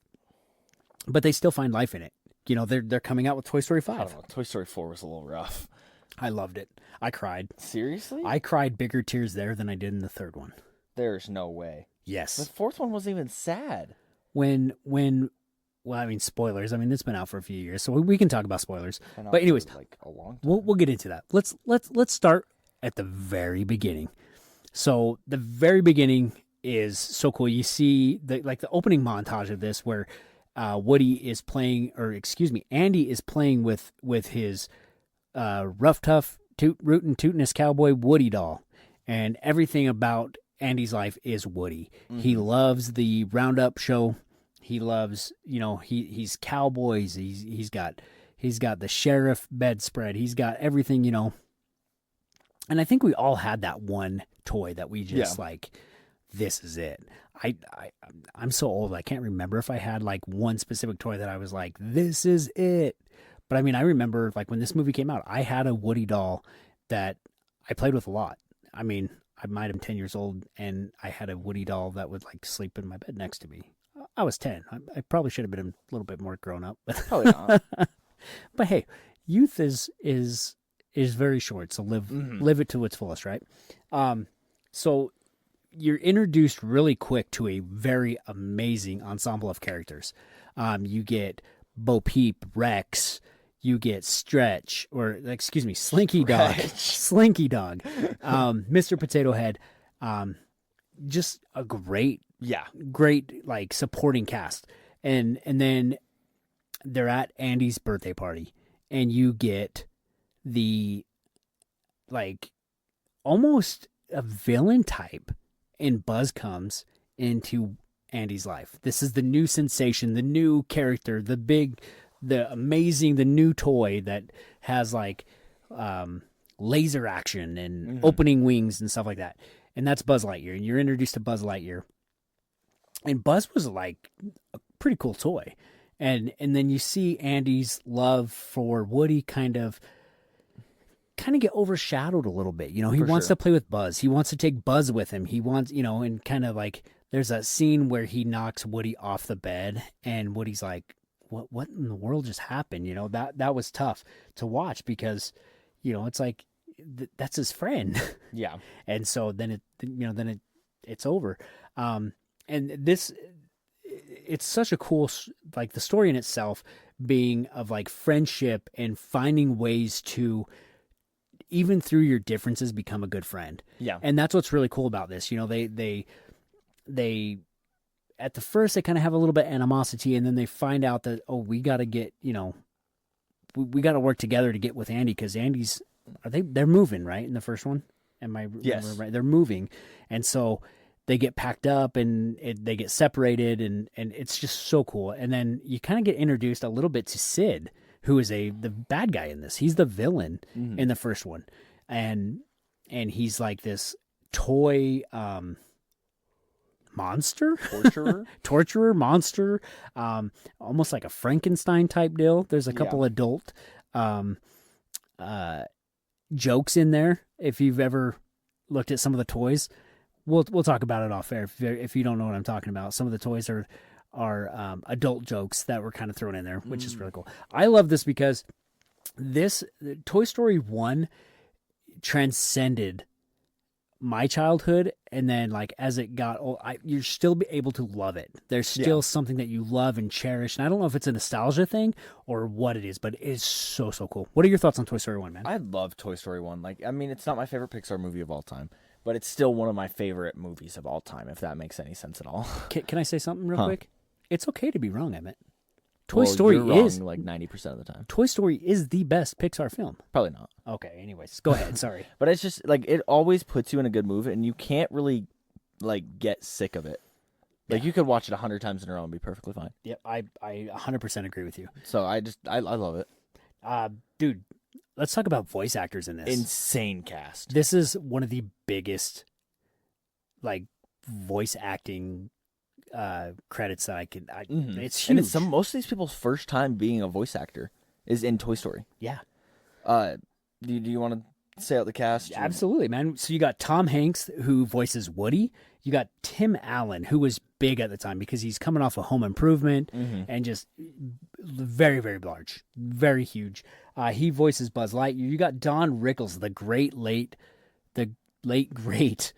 but they still find life in it. They're coming out with Toy Story 5. I don't know. Toy Story 4 was a little rough. I loved it. I cried. Seriously? I cried bigger tears there than I did in the third one. There's no way. Yes. The fourth one wasn't even sad. Well, I mean, spoilers. I mean, it's been out for a few years, so we can talk about spoilers. But anyways, like a long time. We'll get into that. Let's start at the very beginning. So the very beginning is so cool. You see the opening montage of this where Andy is playing with his rough, tough, rootin' tootin'est cowboy Woody doll, and everything about Andy's life is Woody. Mm-hmm. He loves the Roundup show. He loves, he's cowboys. He's got the sheriff bedspread. He's got everything, And I think we all had that one toy that we just like, this is it. I'm so old. I can't remember if I had like one specific toy that I was like, this is it. But I mean, I remember like when this movie came out, I had a Woody doll that I played with a lot. I mean, I might have been 10 years old and I had a Woody doll that would like sleep in my bed next to me. I was 10. I probably should have been a little bit more grown up. Probably not. But hey, youth is very short, so live it to its fullest, right? So you're introduced really quick to a very amazing ensemble of characters. You get Bo Peep, Rex. You get Slinky Dog, Slinky Dog, Mr. Potato Head. Just a great like supporting cast. And then they're at Andy's birthday party, and you get the like almost a villain type, and Buzz comes into Andy's life. This is the new sensation, the new character, the amazing, the new toy that has like laser action and opening wings and stuff like that. And that's Buzz Lightyear. And you're introduced to Buzz Lightyear. And Buzz was like a pretty cool toy. And then you see Andy's love for Woody kind of get overshadowed a little bit. He wants to play with Buzz. He wants to take Buzz with him. He wants, and kind of like there's a scene where he knocks Woody off the bed and Woody's like, what in the world just happened? That was tough to watch because, it's like, that's his friend. Yeah. And so then it's over. And this, it's such a cool, like the story in itself being of like friendship and finding ways to, even through your differences, become a good friend. Yeah. And that's what's really cool about this. They at the first they kind of have a little bit of animosity, and then they find out that, we got to get, we got to work together to get with Andy, because they're moving, right? In the first one. Am I right? They're moving. And so they get packed up and they get separated, and it's just so cool. And then you kind of get introduced a little bit to Sid, who is the bad guy in this. He's the villain in the first one. And he's like this toy monster, torturer monster, almost like a Frankenstein type deal. There's a couple adult jokes in there. If you've ever looked at some of the toys, we'll talk about it off air. If you don't know what I'm talking about, some of the toys are adult jokes that were kind of thrown in there, which is really cool. I love this because Toy Story 1 transcended my childhood, and then like as it got old, you're still able to love it. There's still something that you love and cherish, and I don't know if it's a nostalgia thing or what it is, but it is so cool. What are your thoughts on Toy Story 1, man? I love Toy Story 1. Like, I mean, it's not my favorite Pixar movie of all time, but it's still one of my favorite movies of all time, if that makes any sense at all. Can I say something real quick? It's okay to be wrong, Emmett. Toy Story is like 90% of the time. Toy Story is the best Pixar film. Probably not. Okay, anyways, go ahead. Sorry. But it's just like it always puts you in a good mood, and you can't really like get sick of it. Like you could watch it 100 times in a row and be perfectly fine. Yep, I 100% agree with you. So I love it. Dude, let's talk about voice actors in this. Insane cast. This is one of the biggest like voice acting credits that I could. It's huge. And it's most of these people's first time being a voice actor is in Toy Story. Yeah. Do you want to say out the cast? Absolutely, man. So you got Tom Hanks, who voices Woody. You got Tim Allen, who was big at the time because he's coming off of Home Improvement and just very, very large, very huge. He voices Buzz Lightyear. You got Don Rickles, the late great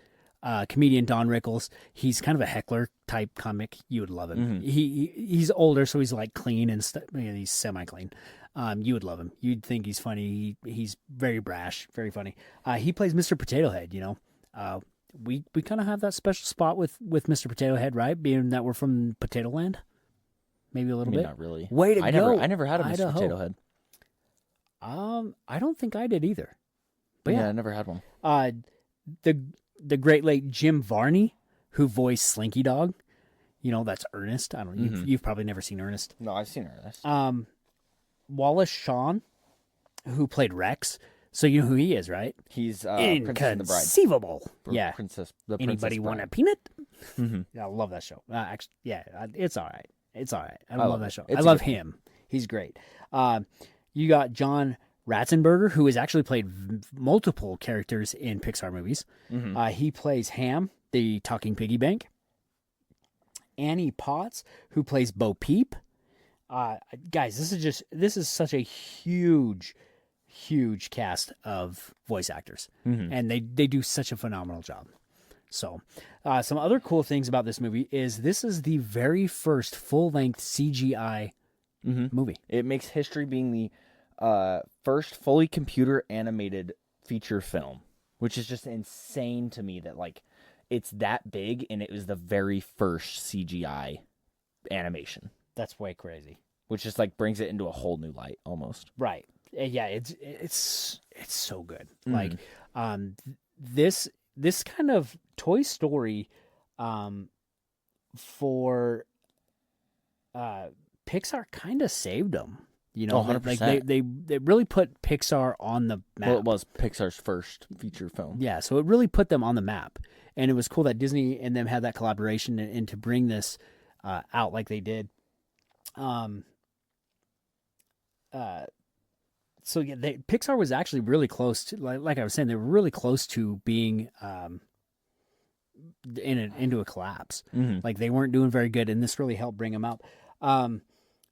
comedian Don Rickles. He's kind of a heckler type comic. You would love him. He's older, so he's like clean and he's semi-clean. You would love him. You'd think he's funny. He's very brash, very funny. He plays Mr. Potato Head. We kind of have that special spot with Mr. Potato Head, right? Being that we're from Potato Land, maybe a little bit. Not really. Way to go! I never had a Mr. Potato Head. I don't think I did either. But yeah, I never had one. The great late Jim Varney, who voiced Slinky Dog, That's Ernest. I don't know. You've probably never seen Ernest. No, I've seen Ernest. Wallace Shawn, who played Rex. So you know who he is, right? He's Princess and the Bride. Inconceivable. Yeah. Princess Anybody want a peanut? Yeah, I love that show. Actually, yeah, it's all right. It's all right. I love that show. I love him. He's great. You got John Ratzenberger, who has actually played multiple characters in Pixar movies. He plays Ham, the talking piggy bank. Annie Potts, who plays Bo Peep. Guys, this is such a huge cast of voice actors, and they do such a phenomenal job. So, some other cool things about this movie is this is the very first full-length CGI movie. It makes history being the first fully computer animated feature film, which is just insane to me that like it's that big and it was the very first CGI animation. That's way crazy. Which just like brings it into a whole new light almost. Right. Yeah, it's so good. Like this kind of Toy Story for Pixar kind of saved them. 100%. Like they really put Pixar on the map. Well, it was Pixar's first feature film. Yeah, so it really put them on the map. And it was cool that Disney and them had that collaboration and to bring this out like they did. So yeah, Pixar was actually really close to, like I was saying, they were really close to being into a collapse. Like they weren't doing very good, and this really helped bring them out.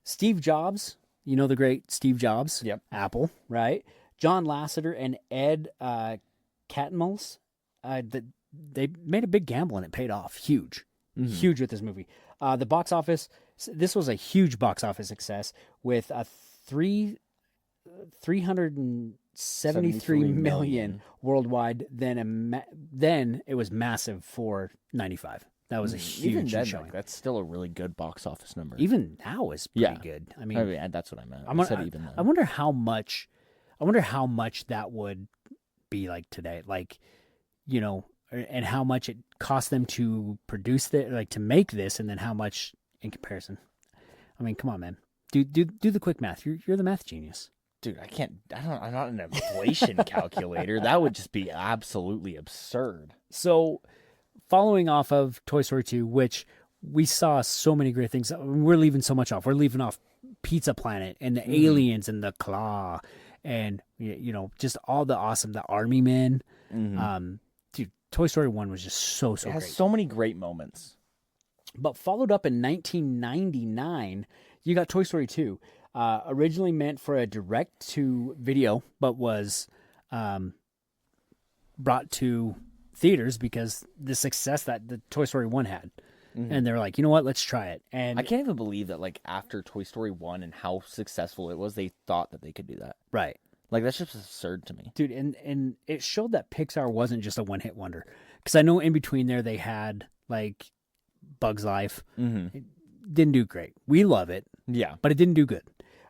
Steve Jobs, the great Steve Jobs, yep, Apple, right? John Lasseter and Ed Catmull, they made a big gamble and it paid off, huge with this movie. The box office, this was a huge box office success with a 373 million worldwide. Then it was massive for 95. That was a huge showing. Like, that's still a really good box office number. Even now is pretty good. I mean, that's what I meant. I wonder how much that would be like today. Like, and how much it cost them to produce to make this, and then how much in comparison. I mean, come on, man. Do the quick math. You're the math genius. Dude, I'm not an inflation calculator. That would just be absolutely absurd. So, following off of Toy Story 2, which we saw so many great things. We're leaving so much off. We're leaving off Pizza Planet and the aliens and the claw and, just all the army men. Dude, Toy Story 1 was just so great. It has so many great moments. But followed up in 1999, you got Toy Story 2. Originally meant for a direct-to-video, but was brought to theaters because the success that the Toy Story 1 had. And they're like, you know what, let's try it. And I can't even believe that, like, after Toy Story 1 and how successful it was, they thought that they could do that. Right. Like, that's just absurd to me. Dude, and it showed that Pixar wasn't just a one-hit wonder. Because I know in between there they had, like, Bug's Life. It didn't do great. We love it. Yeah. But it didn't do good.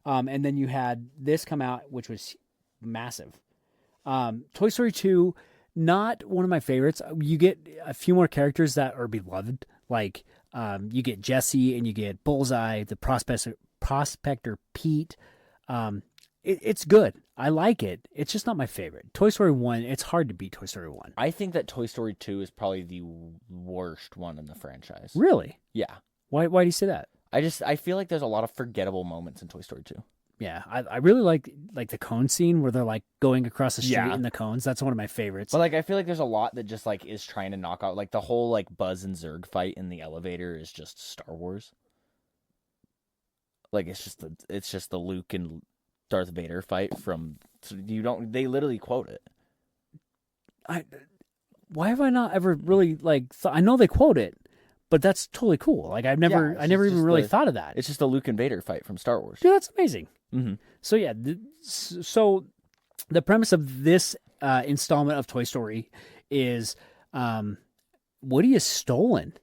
And then you had this come out, which was massive. Toy Story 2, not one of my favorites. You get a few more characters that are beloved. Like, you get Jesse and you get Bullseye, the prospector Pete. It's good. I like it. It's just not my favorite. Toy Story 1, it's hard to beat Toy Story 1. I think that Toy Story 2 is probably the worst one in the franchise. Really? Yeah. Why do you say that? I feel like there's a lot of forgettable moments in Toy Story 2. Yeah, I really like the cone scene where they're like going across the street in the cones. That's one of my favorites. But like I feel like there's a lot that just like is trying to knock out like the whole like Buzz and Zurg fight in the elevator is just Star Wars. Like it's just the Luke and Darth Vader fight from they literally quote it. Why have I not ever really I know they quote it. But that's totally cool. Like I never even really thought of that. It's just the Luke and Vader fight from Star Wars. Dude, that's amazing. So yeah, so the premise of this installment of Toy Story is Woody is stolen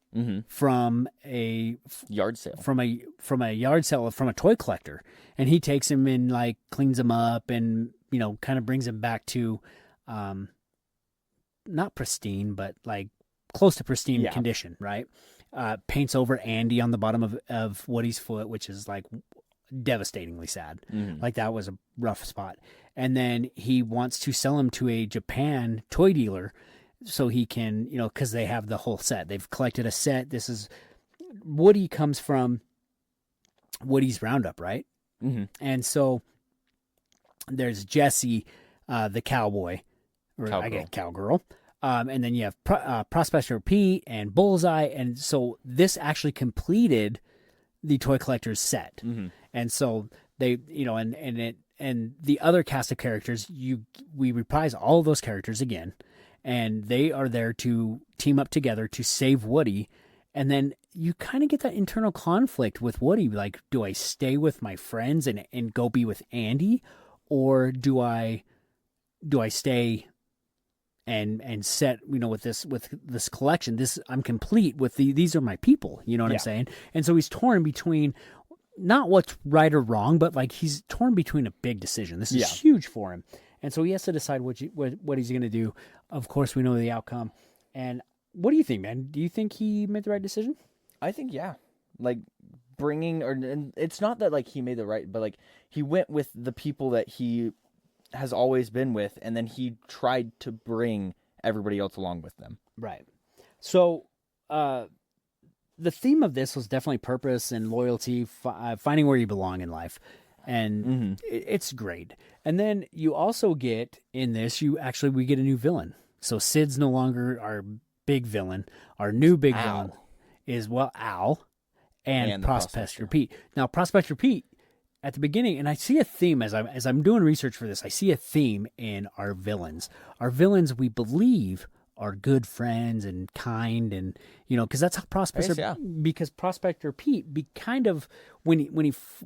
from a yard sale, from a yard sale from a toy collector, and he takes him and like cleans him up and kind of brings him back to not pristine but like close to pristine condition, right? paints over Andy on the bottom of Woody's foot, which is like devastatingly sad. Like that was a rough spot. And then he wants to sell him to a Japan toy dealer so he can, because they have the whole set. They've collected a set. This is Woody comes from Woody's Roundup, right? And so there's Jesse, the cowboy, or I get cowgirl. And then you have Prospector Pete and Bullseye. And so this actually completed the toy collector's set. And so they, and the other cast of characters, we reprise all of those characters again, and they are there to team up together to save Woody. And then you kind of get that internal conflict with Woody. Like, do I stay with my friends and go be with Andy, or do I stay and set, with this collection, I'm complete with these are my people, you know what I'm saying? And so he's torn between not what's right or wrong, but like he's torn between a big decision. This is huge for him. And so he has to decide what he's going to do. Of course, we know the outcome. And what do you think, man? Do you think he made the right decision? I think, yeah. Like and it's not that like he made the right, but like he went with the people that he has always been with, and then he tried to bring everybody else along with them. Right. So, the theme of this was definitely purpose and loyalty, finding where you belong in life. And it's great. And then you also get in this, we get a new villain. So Sid's no longer our big villain. Our new big villain is, Al and Prospector Pete. Now, Prospector Pete, at the beginning, and I see a theme as I'm doing research for this, I see a theme in our villains. Our villains, we believe, are good friends and kind, and because that's how because Prospector Pete be kind of when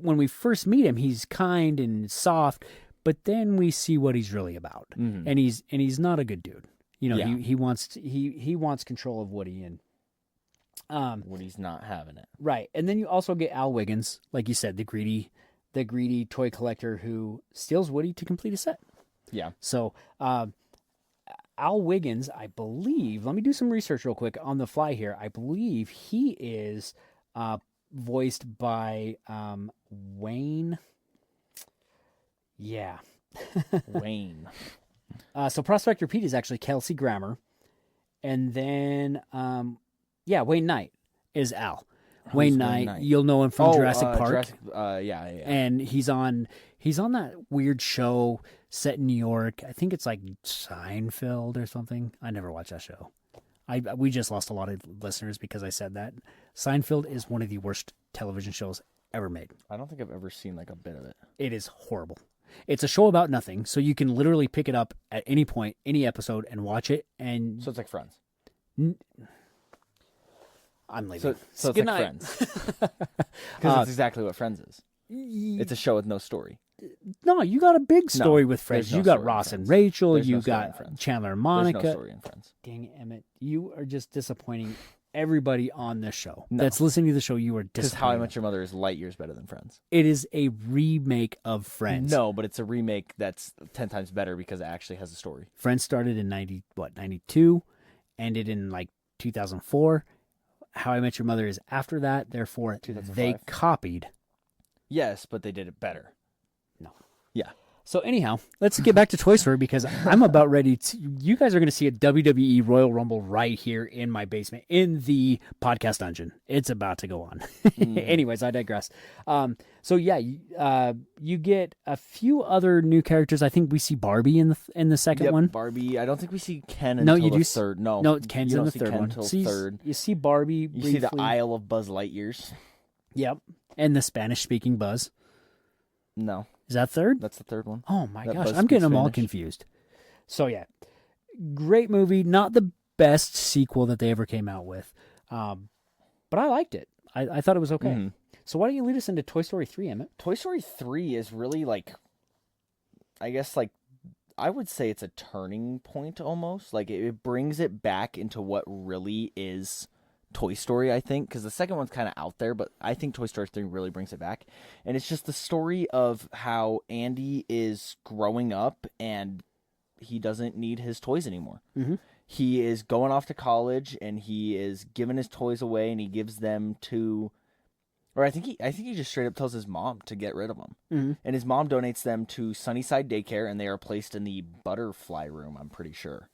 we first meet him, he's kind and soft, but then we see what he's really about, and he's not a good dude. He wants control of Woody, and Woody's not having it. Right. And then you also get Al Wiggins, like you said, the greedy toy collector who steals Woody to complete a set. Yeah. So, Al Wiggins, I believe, let me do some research real quick on the fly here. I believe he is voiced by Wayne. Yeah. Wayne. So Prospector Pete is actually Kelsey Grammer. And then, Wayne Knight is Al. Wayne Knight, you'll know him from Jurassic Park. Yeah. And he's on that weird show set in New York. I think it's like Seinfeld or something. I never watched that show. We just lost a lot of listeners because I said that. Seinfeld is one of the worst television shows ever made. I don't think I've ever seen like a bit of it. It is horrible. It's a show about nothing, so you can literally pick it up at any point, any episode, and watch it. And so it's like Friends. I'm leaving. So it's like Friends. Because that's exactly what Friends is. It's a show with no story. No, you got a big story with Friends. You got Ross and Rachel. There's you no got Chandler and Monica. There's no story in Friends. Dang it, Emmett. You are just disappointing everybody on this show. That's listening to the show. You are disappointing. Because How I Met Your Mother is light years better than Friends. It is a remake of Friends. No, but it's a remake that's 10 times better because it actually has a story. Friends started in 92, ended in like 2004. How I Met Your Mother is after that. Therefore, they copied. Yes, but they did it better. No. Yeah. So anyhow, let's get back to Toy Story because I'm about ready to. You guys are going to see a WWE Royal Rumble right here in my basement in the podcast dungeon. It's about to go on. Anyways, I digress. You get a few other new characters. I think we see Barbie in the second one. Barbie. I don't think we see Ken until the third. No, Ken's in the third one. Third. You see Barbie. You see the Isle of Buzz Lightyears. Yep, and the Spanish-speaking Buzz. No. Is that third? That's the third one. Oh my gosh, I'm getting them all confused. So yeah, great movie. Not the best sequel that they ever came out with, but I liked it. I thought it was okay. Mm-hmm. So why don't you lead us into Toy Story 3, Emmett? Toy Story 3 is really like, I guess like, I would say it's a turning point almost. Like it brings it back into what really is Toy Story, I think, because the second one's kind of out there, but I think Toy Story 3 really brings it back. And it's just the story of how Andy is growing up and he doesn't need his toys anymore. Mm-hmm. he is going off to college and he is giving his toys away and he gives them to, or I think he just straight up tells his mom to get rid of them. Mm-hmm. And his mom donates them to Sunnyside Daycare and they are placed in the butterfly room, I'm pretty sure.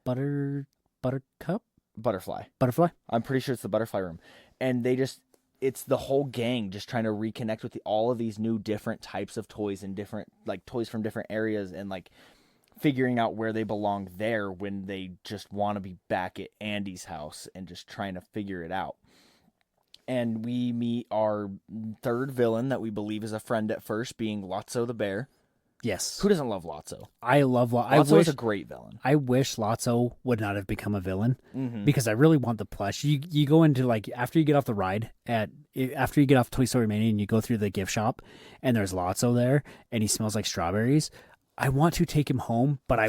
Buttercup? Butterfly. Butterfly? I'm pretty sure it's the butterfly room. And it's the whole gang just trying to reconnect with all of these new different types of toys and different, like, toys from different areas and, like, figuring out where they belong there when they just want to be back at Andy's house and just trying to figure it out. And we meet our third villain that we believe is a friend at first, being Lotso the bear. Yes. Who doesn't love Lotso? I love Lotso. Lotso is a great villain. I wish Lotso would not have become a villain Mm-hmm. because I really want the plush. You go into, like, after you get off the ride after you get off Toy Story Mania and you go through the gift shop and there's Lotso there and he smells like strawberries. I want to take him home, but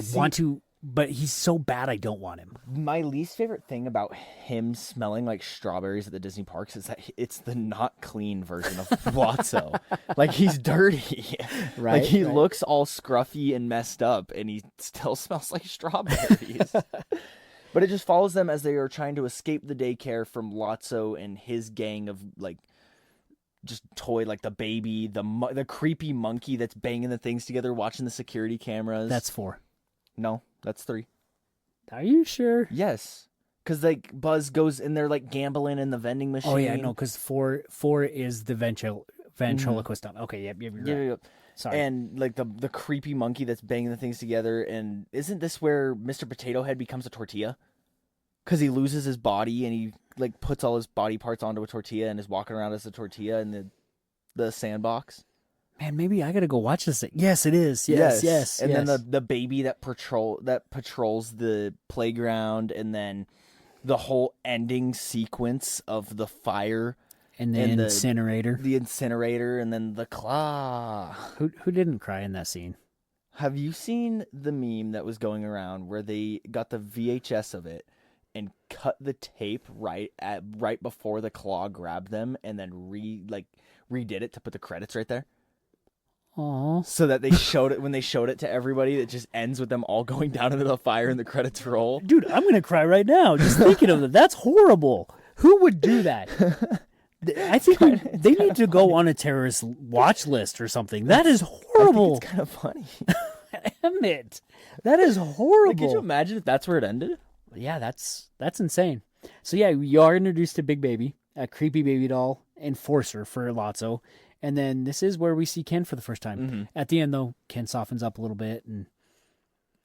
but he's so bad I don't want him. My least favorite thing about him smelling like strawberries at the Disney parks is that it's the not clean version of Lotso. Like, he's dirty. Right, like, he right. looks all scruffy and messed up, and he still smells like strawberries. But it just follows them as they are trying to escape the daycare from Lotso and his gang of, like, just toy, like the baby, the creepy monkey that's banging the things together, watching the security cameras. That's 4. No, that's 3. Are you sure? Yes. Because, like, Buzz goes in there, like, gambling in the vending machine. Oh, yeah, no, because 4 is the ventriloquist down. Okay, yep, you're right. Yep. Sorry. And, like, the creepy monkey that's banging the things together. And isn't this where Mr. Potato Head becomes a tortilla? Because he loses his body and he, like, puts all his body parts onto a tortilla and is walking around as a tortilla in the sandbox. Man, maybe I gotta go watch this thing. Yes, it is. Yes. And then the baby that patrols the playground, and then the whole ending sequence of the fire and the incinerator. The incinerator, and then the claw. Who didn't cry in that scene? Have you seen the meme that was going around where they got the VHS of it and cut the tape right before the claw grabbed them, and then redid it to put the credits right there? Aww. So that they showed it when they showed it to everybody, it just ends with them all going down into the fire and the credits roll. Dude, I'm gonna cry right now just thinking of that. That's horrible. Who would do that? I think they need to go on a terrorist watch list or something. That is horrible. I think it's kind of funny. Damn it. That is horrible. Like, could you imagine if that's where it ended? Yeah, that's insane. So yeah, you are introduced to Big Baby, a creepy baby doll enforcer for Lotso. And then this is where we see Ken for the first time. Mm-hmm. At the end, though, Ken softens up a little bit. And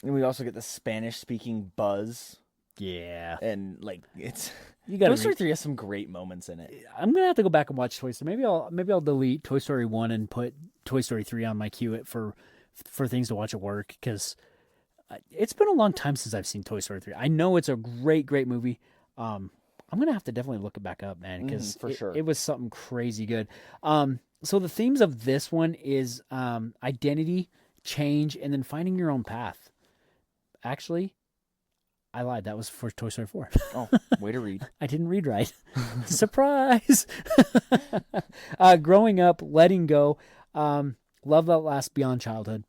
we also get the Spanish-speaking Buzz. Yeah. And, like, it's... Toy Story 3 has some great moments in it. I'm going to have to go back and watch Toy Story. Maybe I'll delete Toy Story 1 and put Toy Story 3 on my queue for things to watch at work. Because it's been a long time since I've seen Toy Story 3. I know it's a great, great movie. I'm going to have to definitely look it back up, man. Because it was something crazy good. So the themes of this one is identity, change, and then finding your own path. Actually, I lied. That was for Toy Story 4. Oh, way to read. I didn't read right. Surprise! Growing up, letting go, love that lasts beyond childhood.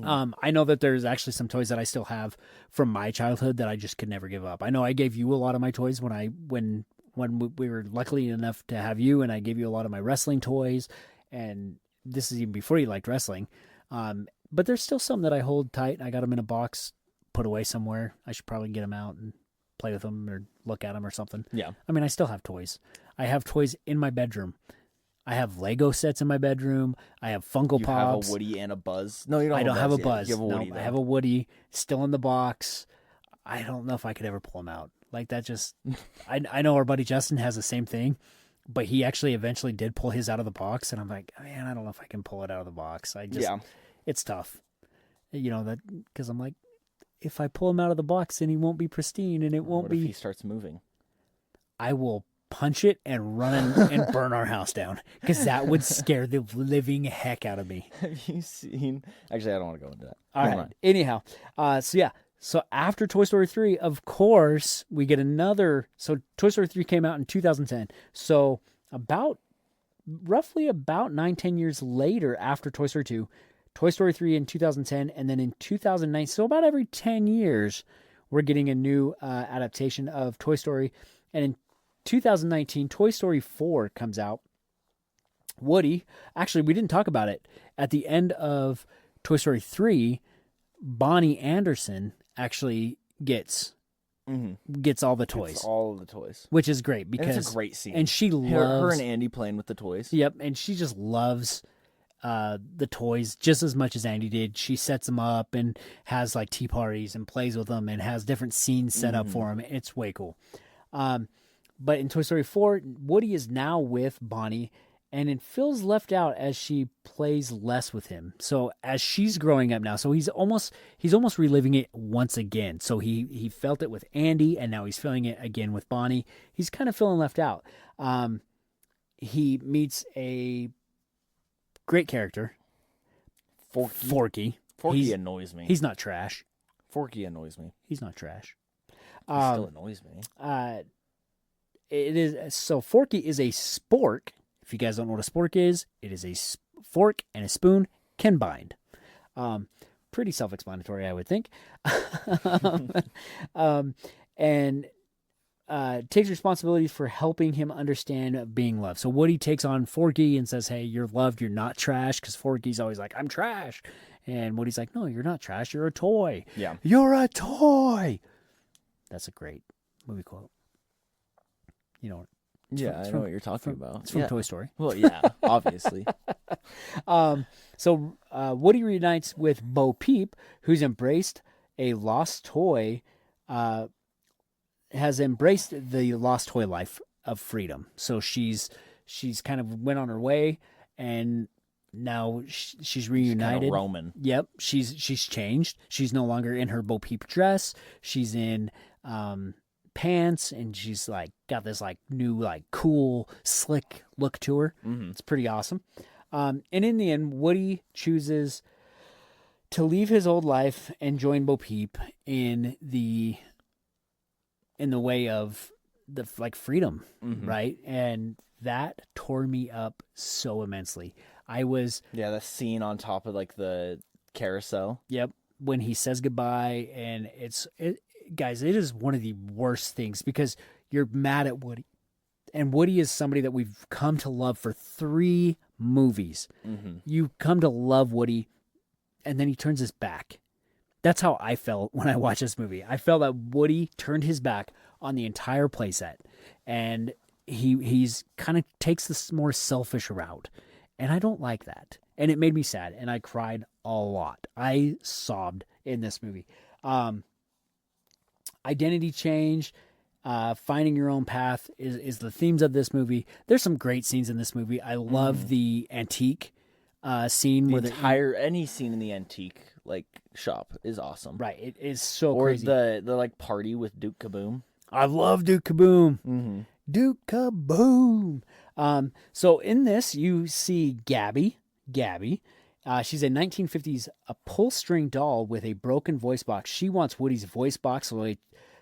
I know that there's actually some toys that I still have from my childhood that I just could never give up. I know I gave you a lot of my toys when we were lucky enough to have you, and I gave you a lot of my wrestling toys, and this is even before you liked wrestling. But there's still some that I hold tight. I got them in a box, put away somewhere. I should probably get them out and play with them or look at them or something. Yeah. I mean, I still have toys. I have toys in my bedroom. I have Lego sets in my bedroom. I have Funko Pops. You have a Woody and a Buzz? No, you don't. I don't have a Buzz. You have a Woody, I have a Woody still in the box. I don't know if I could ever pull him out. Like, that just... I know our buddy Justin has the same thing, but he actually eventually did pull his out of the box, and I'm like, man, I don't know if I can pull it out of the box. It's tough. You know, that because I'm like, if I pull him out of the box, then he won't be pristine, and it won't what be... if he starts moving? I will punch it and run and burn our house down, because that would scare the living heck out of me. Have you seen... Actually, I don't want to go into that. All right. Anyhow, so after Toy Story 3, of course, we get another... So Toy Story 3 came out in 2010. So roughly about 9-10 years later after Toy Story 2, Toy Story 3 in 2010, and then in 2009, so about every 10 years, we're getting a new adaptation of Toy Story. And in 2019, Toy Story 4 comes out. Woody, actually, we didn't talk about it. At the end of Toy Story 3, Bonnie Anderson actually gets all the toys. Gets all of the toys. Which is great because and it's a great scene. And she loves her and Andy playing with the toys. Yep, and she just loves the toys just as much as Andy did. She sets them up and has like tea parties and plays with them and has different scenes set up for them. It's way cool. But in Toy Story 4, Woody is now with Bonnie, and it feels left out as she plays less with him. So as she's growing up now, so he's almost reliving it once again. So he felt it with Andy, and now he's feeling it again with Bonnie. He's kind of feeling left out. He meets a great character, Forky. Forky annoys me. He's not trash. Forky annoys me. He's not trash. He still annoys me. It is so. Forky is a spork. If you guys don't know what a spork is, it is a fork and a spoon combined. Pretty self-explanatory, I would think. And takes responsibility for helping him understand being loved. So Woody takes on Forky and says, hey, you're loved, you're not trash, because Forky's always like, I'm trash. And Woody's like, no, you're not trash, you're a toy. Yeah. You're a toy. That's a great movie quote. You know, I know what you're talking about. It's from Toy Story. Well, yeah, obviously. So Woody reunites with Bo Peep, who's embraced a lost toy, has embraced the lost toy life of freedom. So she's kind of went on her way, and now she's reunited. She's kind of roaming. Yep, she's changed. She's no longer in her Bo Peep dress. She's in pants, and she's like got this like new like cool slick look to her. It's pretty awesome. And in the end, Woody chooses to leave his old life and join Bo Peep in the way of the like freedom, right? And that tore me up so immensely. The scene on top of like the carousel. Yep, when he says goodbye, and guys, it is one of the worst things because you're mad at Woody. And Woody is somebody that we've come to love for 3 movies. You come to love Woody, and then he turns his back. That's how I felt when I watched this movie. I felt that Woody turned his back on the entire playset, and he's kind of takes this more selfish route. And I don't like that. And it made me sad, and I cried a lot. I sobbed in this movie. Identity change, finding your own path is the themes of this movie. There's some great scenes in this movie. I love the antique scene where any scene in the antique like shop is awesome. Right, it is so or crazy. Or the like party with Duke Kaboom. I love Duke Kaboom. Duke Kaboom. So in this, you see Gabby. She's a 1950s pull-string doll with a broken voice box. She wants Woody's voice box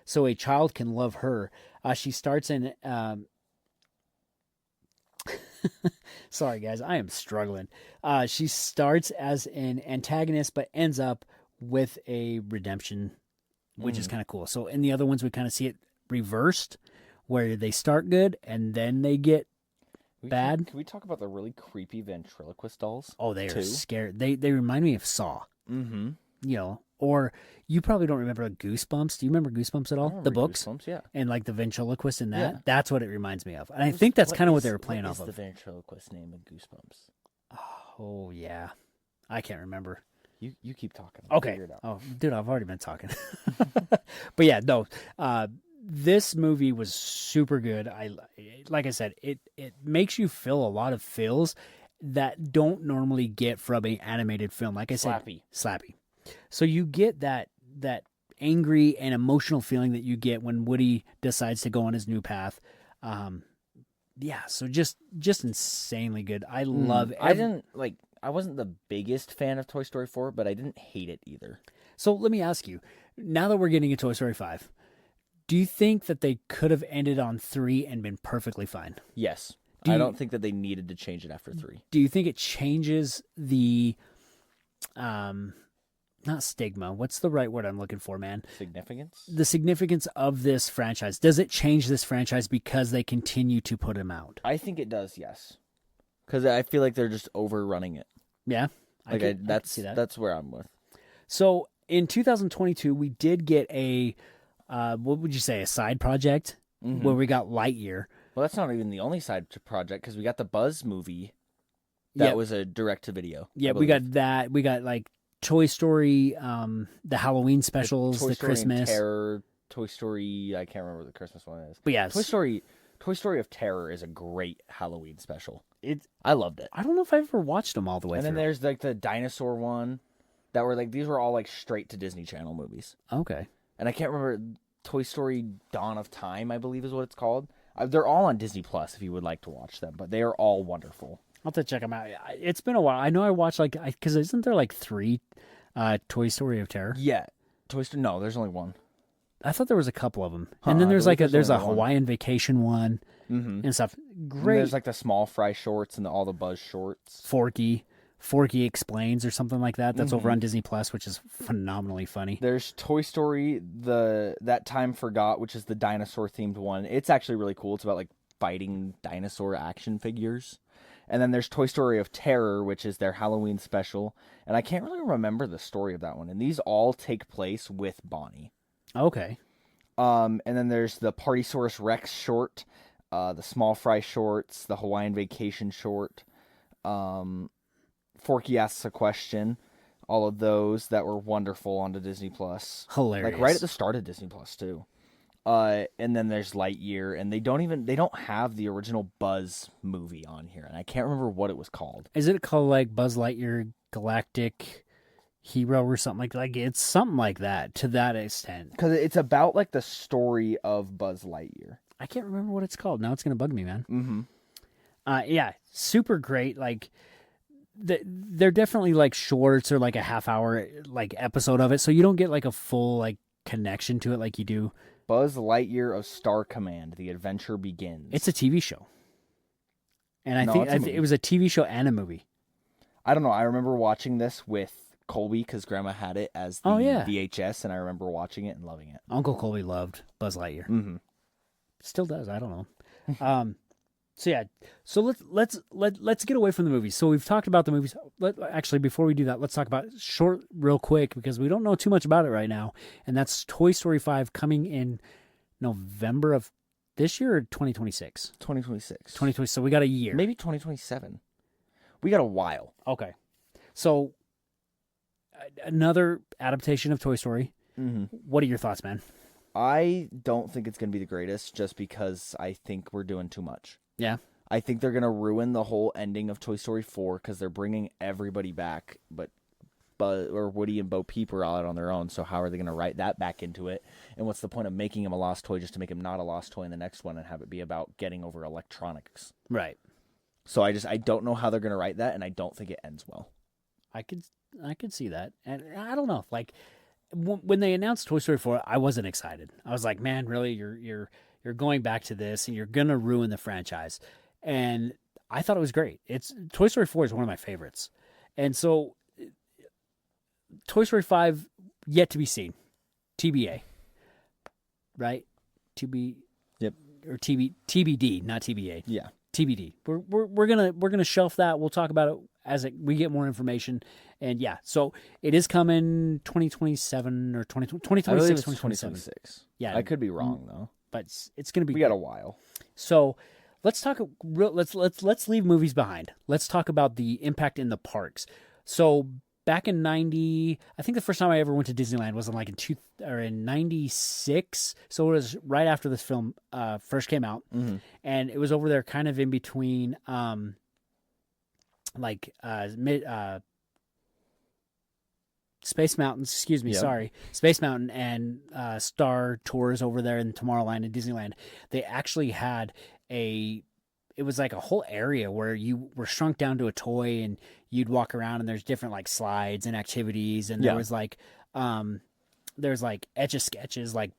so a child can love her. She starts in... Sorry, guys. I am struggling. She starts as an antagonist, but ends up with a redemption, which is kind of cool. So in the other ones, we kind of see it reversed, where they start good and then they get bad. Can we talk about the really creepy ventriloquist dolls? Oh, they are scary. They remind me of Saw. You know, or you probably don't remember Goosebumps. Do you remember Goosebumps at all? The books? Goosebumps, yeah. And like the ventriloquist in that? Yeah. That's what it reminds me of. And I think that's kind of what they were playing off of. What is the ventriloquist name in Goosebumps? Oh, yeah. I can't remember. You keep talking. Okay. Figure it out. Oh, dude, I've already been talking. But yeah, no. This movie was super good. Like I said, it makes you feel a lot of feels that don't normally get from an animated film. Like I said, slappy. So you get that angry and emotional feeling that you get when Woody decides to go on his new path. Yeah, so just insanely good. I love. I wasn't the biggest fan of Toy Story 4, but I didn't hate it either. So let me ask you, now that we're getting a Toy Story 5, do you think that they could have ended on 3 and been perfectly fine? Yes. I don't think that they needed to change it after 3. Do you think it changes the not stigma. What's the right word I'm looking for, man? Significance? The significance of this franchise. Does it change this franchise because they continue to put them out? I think it does, yes. Because I feel like they're just overrunning it. Yeah. I can see that. That's where I'm with. So in 2022, we did get a, what would you say, a side project where we got Lightyear. Well, that's not even the only side project because we got the Buzz movie. That was a direct-to-video. Yeah, we got that. We got like Toy Story, the Halloween specials, the Christmas. Terror, Toy Story, I can't remember what the Christmas one is. But yeah, Toy Story of Terror is a great Halloween special. I loved it. I don't know if I ever watched them all the way and through. And then there's like the dinosaur one that were like, these were all like straight to Disney Channel movies. Okay. And I can't remember, Toy Story Dawn of Time, I believe is what it's called. They're all on Disney Plus if you would like to watch them, but they are all wonderful. I'll have to check them out. It's been a while. I know I watched because isn't there like 3 Toy Story of Terror? Yeah. Toy Story, no, there's only one. I thought there was a couple of them. And then there's a Hawaiian Vacation one and stuff. Great. And there's like the Small Fry shorts and all the Buzz shorts. Forky Explains or something like that. That's over on Disney Plus, which is phenomenally funny. There's Toy Story, That Time Forgot, which is the dinosaur themed one. It's actually really cool. It's about like fighting dinosaur action figures. And then there's Toy Story of Terror, which is their Halloween special. And I can't really remember the story of that one. And these all take place with Bonnie. Okay. And then there's the Partysaurus Rex short, the Small Fry shorts, the Hawaiian Vacation short, Forky Asks a Question, all of those that were wonderful onto Disney Plus. Hilarious. Like right at the start of Disney Plus too. And then there's Lightyear, and they don't have the original Buzz movie on here, and I can't remember what it was called. Is it called like Buzz Lightyear Galactic Hero or something like it's something like that to that extent? Because it's about like the story of Buzz Lightyear. I can't remember what it's called. Now it's gonna bug me, man. Mm-hmm. Yeah, super great. Like they're definitely like shorts or like a half-hour like episode of it, so you don't get like a full like connection to it like you do. Buzz Lightyear of Star Command: The Adventure Begins. It's a TV show, and I think it was a TV show and a movie. I don't know. I remember watching this with Colby because Grandma had it as the VHS, and I remember watching it and loving it. Uncle Colby loved Buzz Lightyear. Mm-hmm. Still does. I don't know. So yeah. So let's get away from the movies. So we've talked about the movies. Actually, before we do that, let's talk about short real quick because we don't know too much about it right now. And that's Toy Story 5 coming in November of this year or 2026? 2026. 2020. So we got a year. Maybe 2027. We got a while. Okay. So another adaptation of Toy Story. Mm-hmm. What are your thoughts, man? I don't think it's going to be the greatest just because I think we're doing too much. Yeah. I think they're going to ruin the whole ending of Toy Story 4 because they're bringing everybody back, but Woody and Bo Peep are out on their own, so how are they going to write that back into it? And what's the point of making him a lost toy just to make him not a lost toy in the next one and have it be about getting over electronics? Right. So I don't know how they're going to write that, and I don't think it ends well. I could see that. And I don't know, like when they announced Toy Story 4, I wasn't excited. I was like, man, really, you're going back to this and you're going to ruin the franchise. And I thought it was great. Toy Story 4 is one of my favorites. And so Toy Story 5 yet to be seen. TBA. Right? Yep. Or TBD, not TBA. Yeah. TBD. We're gonna shelf that. We'll talk about it as we get more information. And yeah, so it is coming 2027 or 2026. I believe it's 2026. Yeah, I could be wrong though, but it's gonna be. We got a while. So let's talk. Let's leave movies behind. Let's talk about the impact in the parks. So back in '90, I think the first time I ever went to Disneyland was in '96. So it was right after this film first came out, and it was over there, kind of in between, Space Mountain. Excuse me, sorry, Space Mountain and Star Tours over there in Tomorrowland and Disneyland. They actually had it was like a whole area where you were shrunk down to a toy and you'd walk around and there's different like slides and activities. And there was like, there's like Etch-a-Sketches, like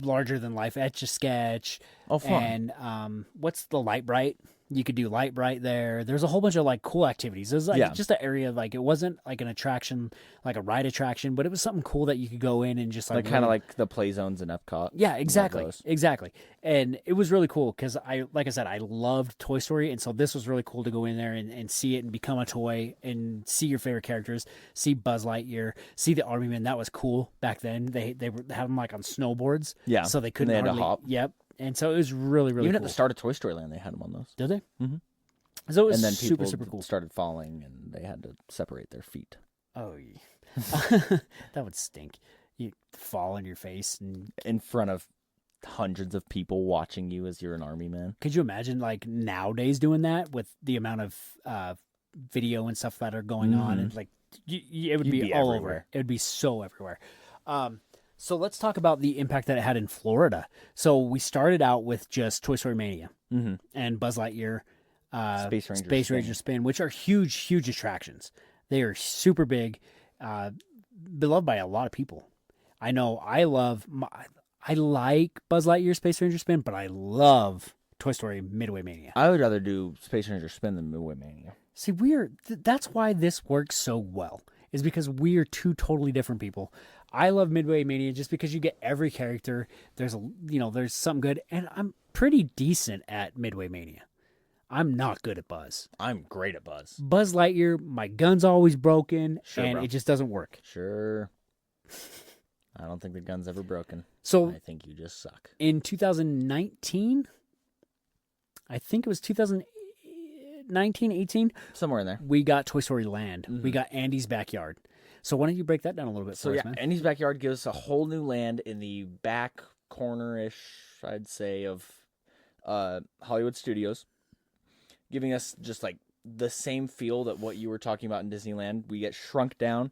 larger than life Etch-a-Sketch. Oh, fun. And what's the Light Bright? You could do Light Bright there. There's a whole bunch of like cool activities. It was like just an area like it wasn't like an attraction, like a ride attraction, but it was something cool that you could go in and just like kind of like the play zones in Epcot. Yeah, exactly, exactly. And it was really cool because like I said, I loved Toy Story, and so this was really cool to go in there and see it and become a toy and see your favorite characters, see Buzz Lightyear, see the Army Men. That was cool back then. They were had them like on snowboards, so they couldn't they had hardly, to hop. Yep. And so it was really, really Even cool. at the start of Toy Story Land, they had them on those. Did they? Mm-hmm. So it was and then super, people super cool. started falling, and they had to separate their feet. Oh, yeah. That would stink. You fall on your face and in front of hundreds of people watching you as you're an Army man. Could you imagine like nowadays doing that with the amount of video and stuff that are going on? And like it would be all everywhere. over. It would be so everywhere. So let's talk about the impact that it had in Florida. So we started out with just Toy Story Mania and Buzz Lightyear, Space Ranger Spin, which are huge, huge attractions. They are super big, beloved by a lot of people. I know I like Buzz Lightyear Space Ranger Spin, but I love Toy Story Midway Mania. I would rather do Space Ranger Spin than Midway Mania. See, that's why this works so well, is because we are two totally different people. I love Midway Mania just because you get every character. There's there's something good, and I'm pretty decent at Midway Mania. I'm not good at Buzz. I'm great at Buzz. Buzz Lightyear, my gun's always broken, and bro. it just doesn't work. Sure. I don't think the gun's ever broken. So I think you just suck. In 2019, I think it was 2019, 18, somewhere in there, we got Toy Story Land. We got Andy's Backyard. So why don't you break that down a little bit for us, man? Andy's Backyard gives us a whole new land in the back corner-ish, I'd say, of Hollywood Studios, giving us just like the same feel that what you were talking about in Disneyland. We get shrunk down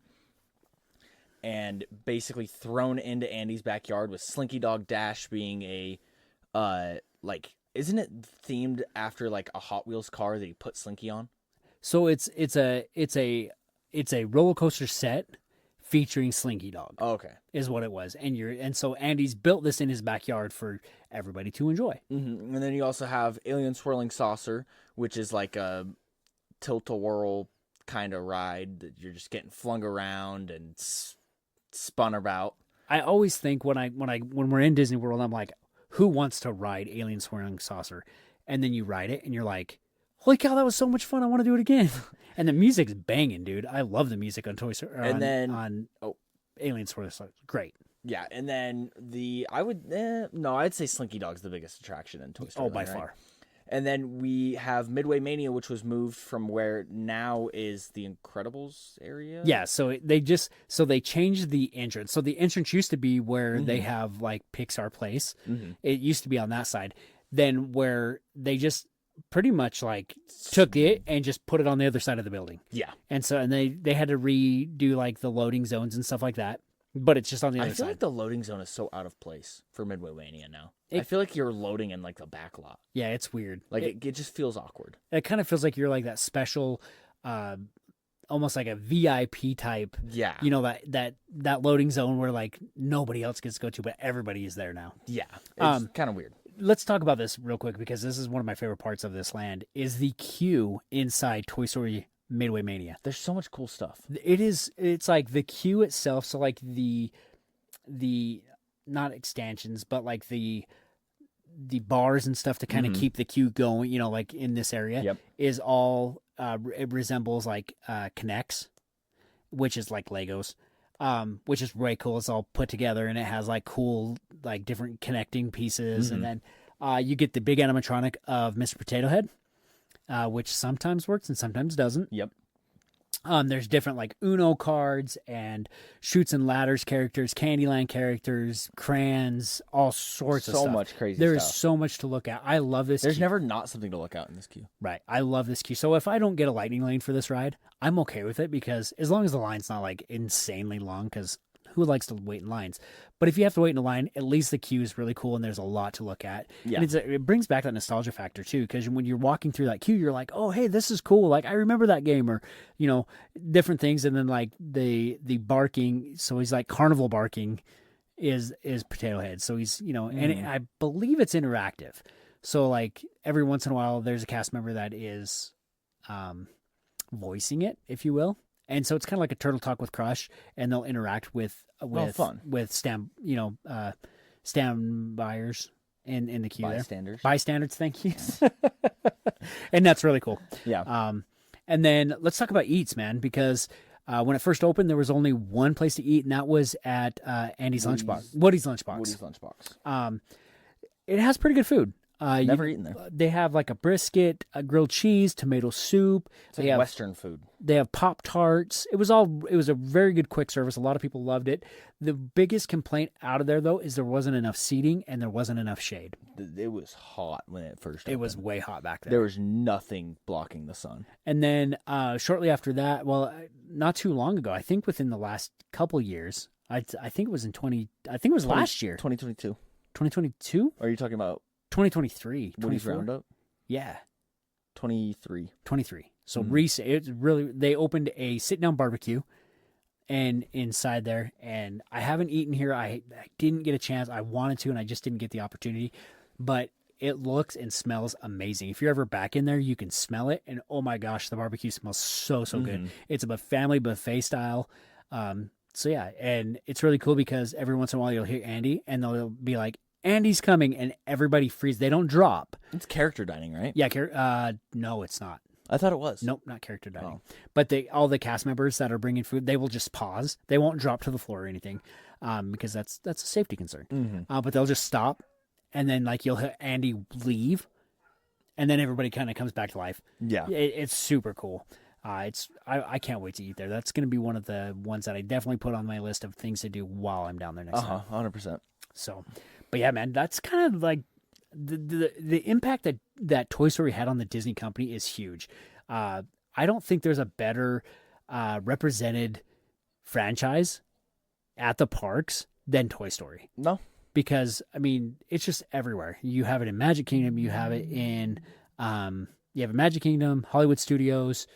and basically thrown into Andy's Backyard, with Slinky Dog Dash being a isn't it themed after like a Hot Wheels car that he put Slinky on? So it's a roller coaster set featuring Slinky Dog. Oh, okay, is what it was, and so Andy's built this in his backyard for everybody to enjoy. Mm-hmm. And then you also have Alien Swirling Saucer, which is like a tilt-a-whirl kind of ride that you're just getting flung around and spun about. I always think when we're in Disney World, I'm like, who wants to ride Alien Swirling Saucer? And then you ride it, and you're like, holy cow, that was so much fun! I want to do it again. And the music's banging, dude. I love the music on Toy Story. On Alien Swirling Saucer, great. Yeah, and then I'd say Slinky Dog's the biggest attraction in Toy Story. Oh, by far. And then we have Midway Mania, which was moved from where now is the Incredibles area. Yeah, so they changed the entrance. So the entrance used to be where they have like Pixar Place. It used to be on that side. Then where they just pretty much like took it and just put it on the other side of the building. Yeah. And they had to redo like the loading zones and stuff like that. But it's just on the other side. I feel like the loading zone is so out of place for Midway Mania now. I feel like you're loading in like the back lot. Yeah, it's weird. Like it just feels awkward. It kind of feels like you're like that special, almost like a VIP type. Yeah. You know, that loading zone where like nobody else gets to go to, but everybody is there now. Yeah. It's kind of weird. Let's talk about this real quick because this is one of my favorite parts of this land is the queue inside Toy Story Midway Mania. There's so much cool stuff. It's like the queue itself. So like the not extensions, but like the bars and stuff to kind of keep the queue going, you know, like in this area is all, it resembles like, Connects, which is like Legos, which is really cool. It's all put together and it has like cool, like different connecting pieces. And then, you get the big animatronic of Mr. Potato Head, which sometimes works and sometimes doesn't. Yep. There's different like Uno cards and Chutes and Ladders characters, Candyland characters, crayons, all sorts of stuff. So much crazy There stuff. is so much to look at. I love this There's queue. never not something to look out in this queue. Right. I love this queue. So if I don't get a lightning lane for this ride, I'm okay with it because as long as the line's not like insanely long, because who likes to wait in lines? But if you have to wait in a line, at least the queue is really cool and there's a lot to look at. Yeah. And it brings back that nostalgia factor too, because when you're walking through that queue, you're like, oh, hey, this is cool. Like, I remember that game, or, you know, different things. And then like the barking. So he's like carnival barking is Potato Head. So he's, you know, and I believe it's interactive. So like every once in a while, there's a cast member that is voicing it, if you will. And so it's kind of like a Turtle Talk with Crush, and they'll interact with stand buyers in the queue Bystanders. Bystanders, thank you. And that's really cool. Yeah. And then let's talk about eats, man, because when it first opened, there was only one place to eat, and that was at Woody's Lunchbox. It has pretty good food. Never eaten there. They have like a brisket, a grilled cheese, tomato soup. It's like Western food. They have Pop-Tarts. It was a very good quick service. A lot of people loved it. The biggest complaint out of there, though, is there wasn't enough seating and there wasn't enough shade. It was hot when it first opened. It was way hot back there. There was nothing blocking the sun. And then shortly after that, well, not too long ago, I think within the last couple years, I think it was last year. 2022. 2022? Or are you talking about 2023? Woody's Roundup? Yeah. 23. So they opened a sit-down barbecue and inside there, and I haven't eaten here. I didn't get a chance. I wanted to, and I just didn't get the opportunity. But it looks and smells amazing. If you're ever back in there, you can smell it, and oh my gosh, the barbecue smells so good. It's a family buffet style. So yeah, and it's really cool because every once in a while you'll hear Andy, and they'll be like, Andy's coming, and everybody freezes. They don't drop. It's character dining, right? Yeah. No, it's not. I thought it was. Nope, not character dining. Oh. But all the cast members that are bringing food, they will just pause. They won't drop to the floor or anything, because that's a safety concern. But they'll just stop, and then like you'll hear Andy leave, and then everybody kind of comes back to life. Yeah, it's super cool. I can't wait to eat there. That's going to be one of the ones that I definitely put on my list of things to do while I'm down there next time. 100%. So, but yeah, man, that's kind of like the impact that Toy Story had on the Disney company is huge. I don't think there's a better represented franchise at the parks than Toy Story. No, because I mean it's just everywhere. You have it in Magic Kingdom. You have it in you have Magic Kingdom, Hollywood Studios.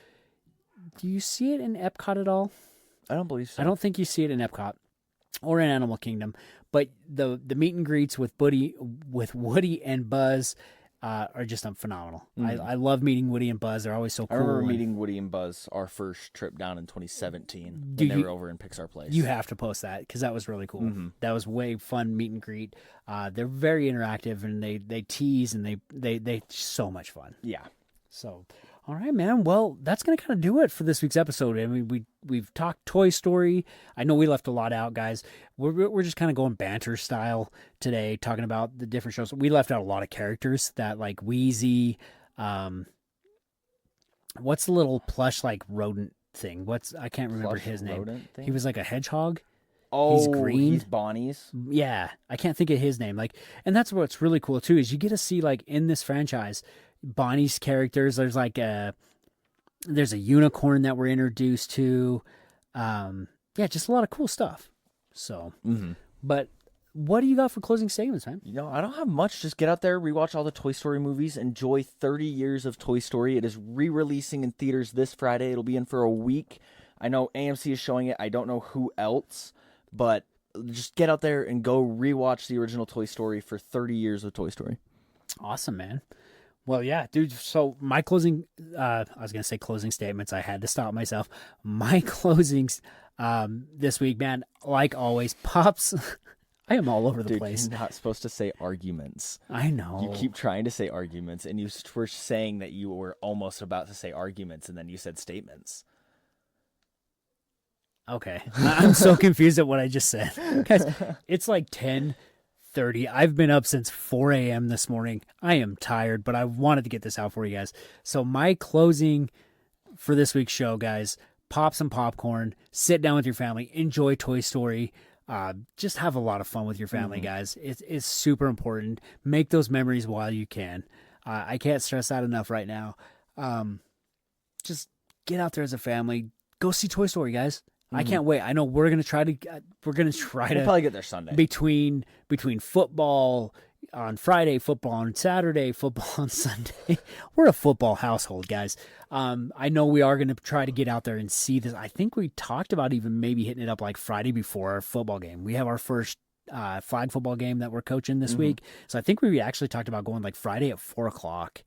Do you see it in Epcot at all? I don't believe so. I don't think you see it in Epcot or in Animal Kingdom. But the meet and greets with Woody and Buzz are just phenomenal. I love meeting Woody and Buzz. They're always so cool. I remember meeting Woody and Buzz our first trip down in 2017 when they were over in Pixar Place. You have to post that because that was really cool. That was way fun meet and greet. They're very interactive, and they tease, and they so much fun. Yeah. So, all right, man. Well, that's going to kind of do it for this week's episode. I mean, we've talked Toy Story. I know we left a lot out, guys. We're just kind of going banter style today, talking about the different shows. We left out a lot of characters that like Wheezy. What's the little plush like rodent thing? I can't remember his name. He was like a hedgehog. Oh, he's green. He's Bonnie's. Yeah, I can't think of his name. Like, and that's what's really cool too is you get to see like in this franchise. Bonnie's characters. There's like there's a unicorn that we're introduced to. Yeah, just a lot of cool stuff. So, but what do you got for closing statements, man? I don't have much. Just get out there, rewatch all the Toy Story movies, enjoy 30 years of Toy Story. It is re-releasing in theaters this Friday. It'll be in for a week. I know AMC is showing it. I don't know who else, but just get out there and go rewatch the original Toy Story for 30 years of Toy Story. Awesome, man. Well, yeah, dude. So my closing, I was going to say closing statements. I had to stop myself. My closings this week, man, like always, Pops, I am all over the place. You're not supposed to say arguments. I know. You keep trying to say arguments, and you were saying that you were almost about to say arguments, and then you said statements. Okay. I'm so confused at what I just said. Guys, it's like 10:30. I've been up since 4 a.m. this morning. I am tired, but I wanted to get this out for you guys. So my closing for this week's show, guys, pop some popcorn, sit down with your family, enjoy Toy Story. Just have a lot of fun with your family, guys. It's super important. Make those memories while you can. I can't stress that enough right now. Just get out there as a family. Go see Toy Story, guys. I can't wait. I know we're gonna try to. We'll probably get there Sunday. Between football on Friday, football on Saturday, football on Sunday. We're a football household, guys. I know we are gonna try to get out there and see this. I think we talked about even maybe hitting it up like Friday before our football game. We have our first flag football game that we're coaching this week. So I think we actually talked about going like Friday at 4:00.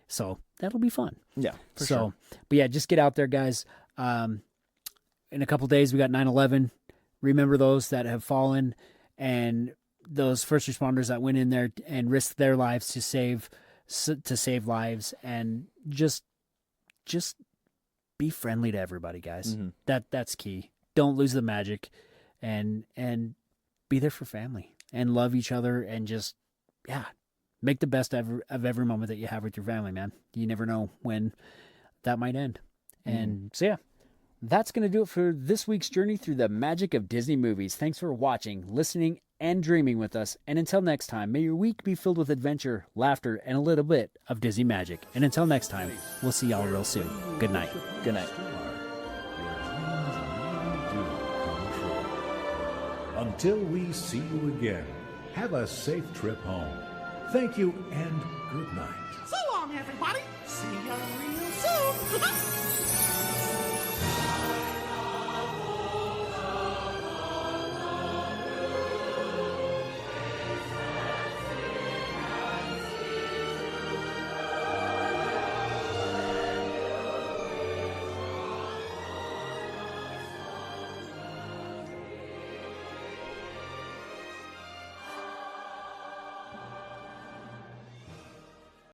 So that'll be fun. Yeah, for sure. But yeah, just get out there, guys. In a couple days, we got 9/11. Remember those that have fallen and those first responders that went in there and risked their lives to save lives, and just be friendly to everybody, guys. That's key. Don't lose the magic, and be there for family and love each other, and just make the best of every moment that you have with your family, man. You never know when that might end. And so that's going to do it for this week's journey through the magic of Disney movies. Thanks for watching, listening, and dreaming with us. And until next time, may your week be filled with adventure, laughter, and a little bit of Disney magic. And until next time, we'll see y'all real soon. Good night. Good night. Until we see you again, have a safe trip home. Thank you and good night. So long, everybody. See ya real soon.